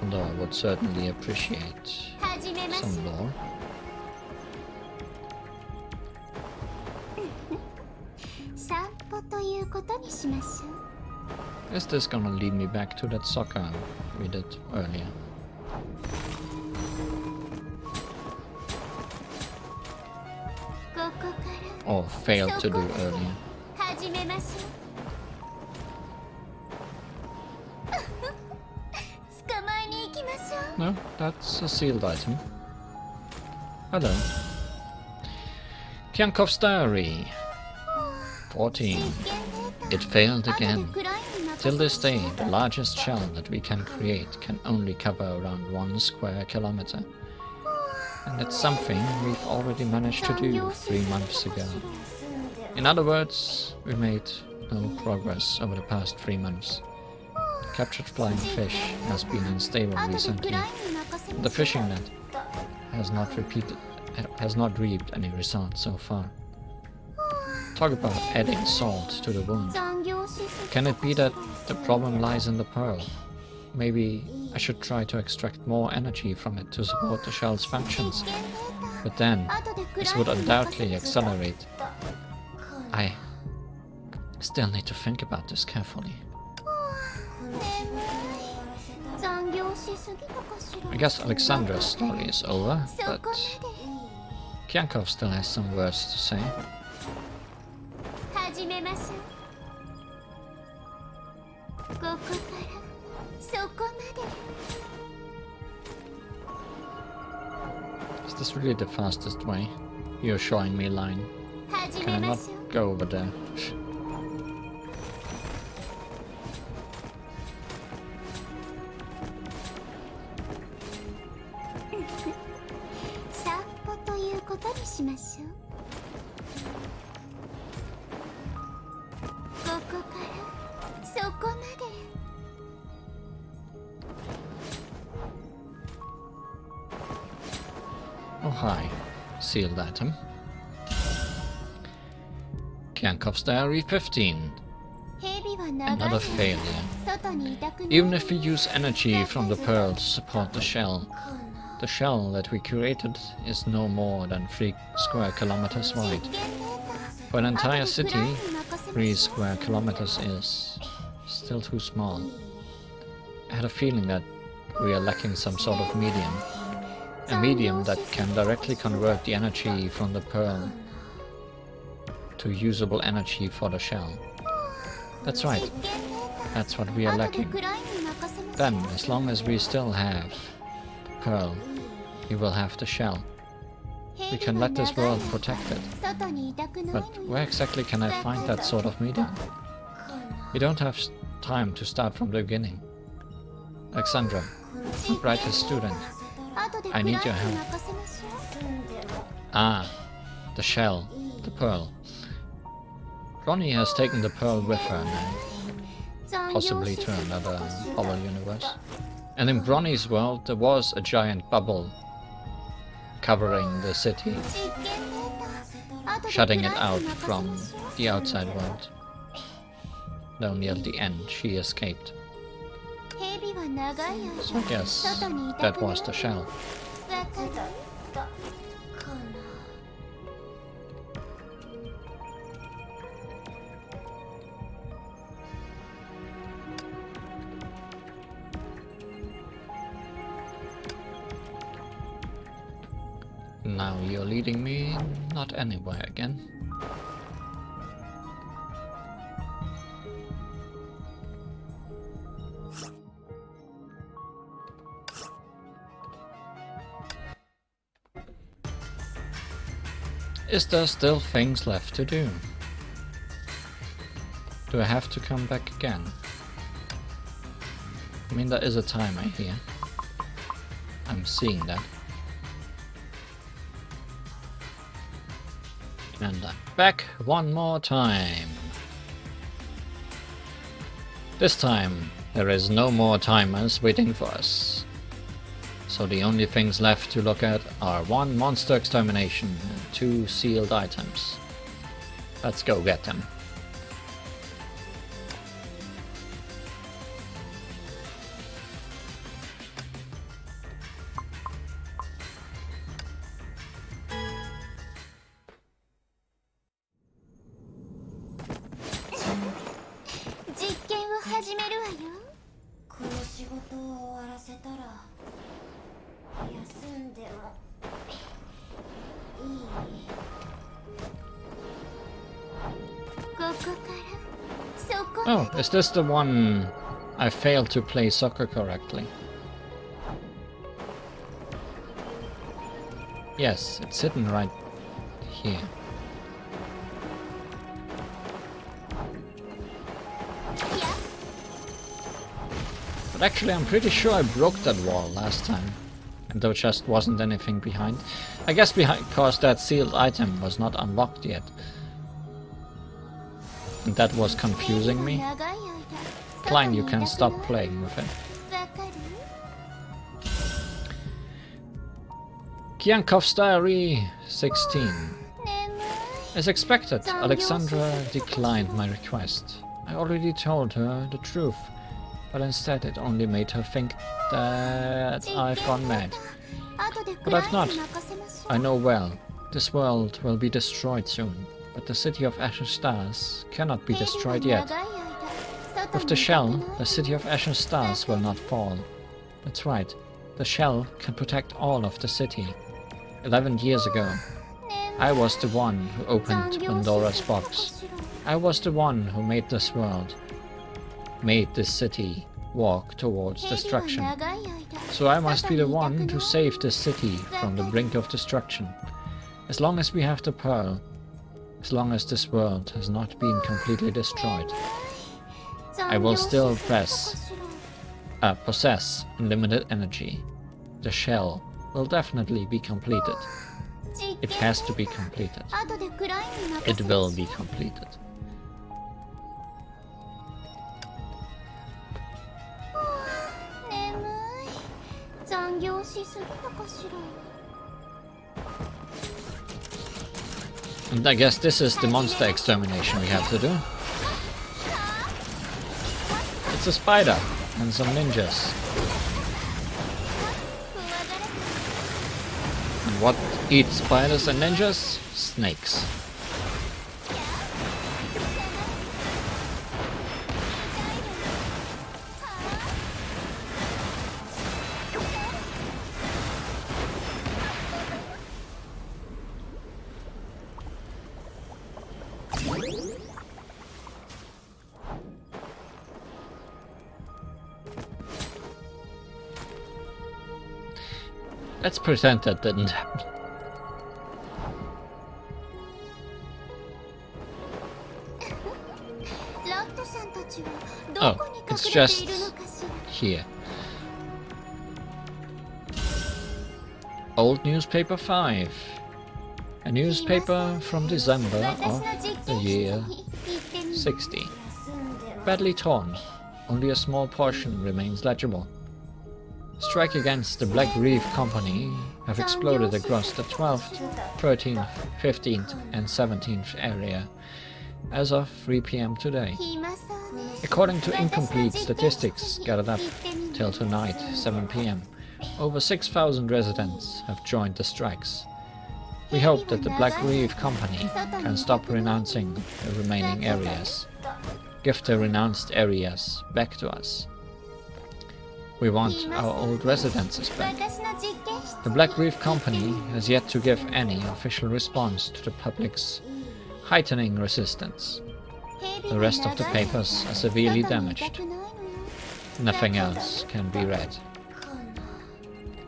Although I would certainly appreciate some lore. Is this gonna lead me back to that soccer we did earlier? Or failed to do earlier? No, that's a sealed item. Hello. Kyankov's diary. 14. It failed again. Till this day, the largest shell that we can create can only cover around 1 square kilometer. And it's something we've already managed to do 3 months ago. In other words, we made no progress over the past 3 months. Captured flying fish has been unstable recently. The fishing net has not reaped any results so far. Talk about adding salt to the wound. Can it be that the problem lies in the pearl? Maybe I should try to extract more energy from it to support the shell's functions. But then, this would undoubtedly accelerate. I still need to think about this carefully. I guess Alexandra's story is over, but Kyankov still has some words to say. Is this really the fastest way? You're showing me line. 始 Can I めま not しょう go over there? 散歩ということにしましょうここからそこまで Oh hi. Sealed item. Kiankov's Diary 15. 蛇は長い Another failure. 外にいたくない Even if we use energy from the pearl to support the shell that we created is no more than 3 square kilometers wide. For an entire city, 3 square kilometers is still too small. I had a feeling that we are lacking some sort of medium. A medium that can directly convert the energy from the pearl to usable energy for the shell. That's right. That's what we are 後で lacking. クライに任せましょう Then, as long as we still have the pearl, we will have the shell. We can let this world protect it. 外にいたくないの But よ where exactly can I find that sort of medium? We don't have time to start from the beginning. Alexandra, my brightest student. 後でク I ライ need に your 任 help. せましょう Ah, the shell, the pearl. Ronnie has taken the pearl with her now, 残業 possibly して to しまった another かしら bubble universe. And in Bronnie's world, there was a giant bubble covering the city, 実験データ後で shutting ク it ライ out に任せ from ましょう the outside world. Though near the end, she escaped. 蛇は長い So 間 yes, 外にいた that くない was the shell. わかる Now you're leading me not anywhere again. Is there still things left to do? Do I have to come back again? I mean, there is a timer here. I'm seeing that. And I'm back one more time. This time, there is no more timers waiting for us. So the only things left to look at are 1 monster extermination and 2 sealed items. Let's go get them. Oh, is this the one I failed to play soccer correctly? Yes, it's hidden right here. But actually, I'm pretty sure I broke that wall last time. And there just wasn't anything behind. I guess because that sealed item was not unlocked yet. And that was confusing me. Klein, you can stop playing with it. Kiankov's Diary 16. As expected, Alexandra declined my request. I already told her the truth, but instead it only made her think that I've gone mad. But I've not. I know well, this world will be destroyed soon, but the city of Ashen Stars cannot be destroyed yet. With the shell, the city of Ashen Stars will not fall. That's right, the shell can protect all of the city. 11 years ago, I was the one who opened Pandora's box. I was the one who made this world, made this city walk towards destruction. So I must be the one to save this city from the brink of destruction. As long as we have the pearl, as long as this world has not been completely destroyed, I will still possess unlimited energy. The shell will definitely be completed. It has to be completed. It will be completed. And I guess this is the monster extermination we have to do. It's a spider and some ninjas. And what eats spiders and ninjas? Snakes. Let's pretend that didn't happen. Oh, it's just here. Old newspaper 5. A newspaper from December of the year 60. Badly torn. Only a small portion remains legible. Strike against the Black Reef Company have exploded across the 12th, 13th, 15th and 17th area as of 3 PM today. According to incomplete statistics gathered up till tonight, 7 PM, over 6,000 residents have joined the strikes. We hope that the Black Reef Company can stop renouncing the remaining areas. Give the renounced areas back to us. We want our old residences back. The Black Reef Company has yet to give any official response to the public's heightening resistance. The rest of the papers are severely damaged. Nothing else can be read.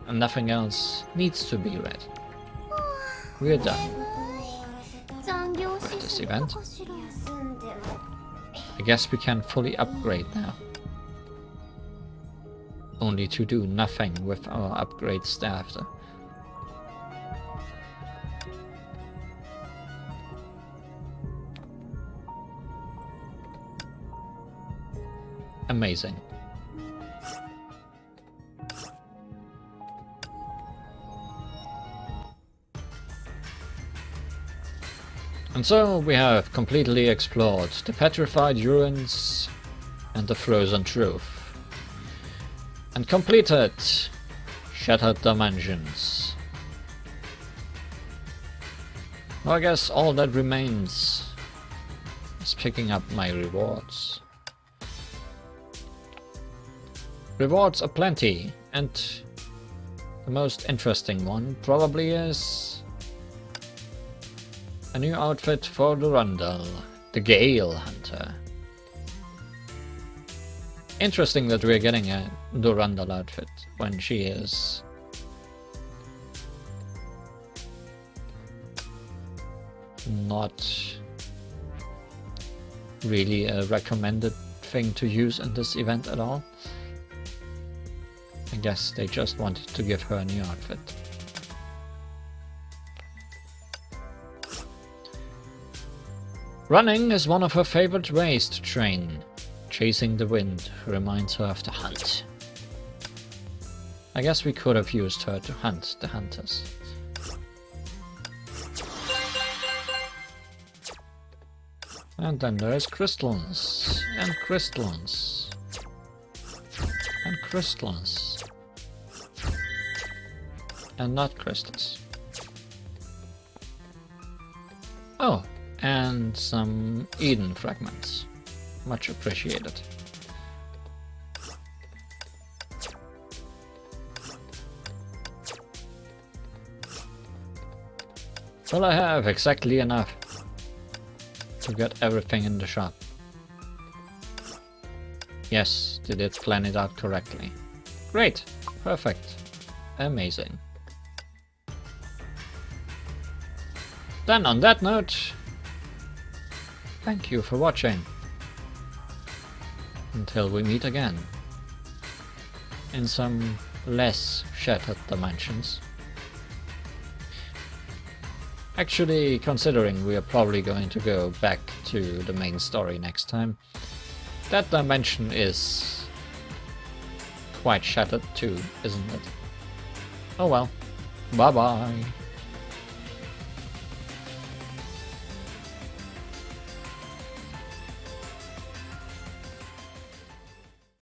And nothing else needs to be read. We're done with this event. I guess we can fully upgrade now. Only to do nothing with our upgrades thereafter. Amazing. And so we have completely explored the petrified ruins and the frozen truth. And completed Shattered Dimensions. Well, I guess all that remains is picking up my rewards. Rewards are plenty, and the most interesting one probably is a new outfit for Durandal, the Gale Hunter. Interesting that we're getting a Durandal outfit when she is not really a recommended thing to use in this event at all. I guess they just wanted to give her a new outfit. Running is one of her favorite ways to train. Chasing the wind reminds her of the hunt. I guess we could have used her to hunt the hunters. And then there's crystals, and crystals, and crystals, and not crystals. Oh, and some Eden fragments. Much appreciated. Well, I have exactly enough to get everything in the shop. Yes, they did plan it out correctly. Great. Perfect. Amazing. Then on that note, thank you for watching. Until we meet again. In some less shattered dimensions. Actually, considering we are probably going to go back to the main story next time, that dimension is quite shattered too, isn't it? Oh well. Bye bye.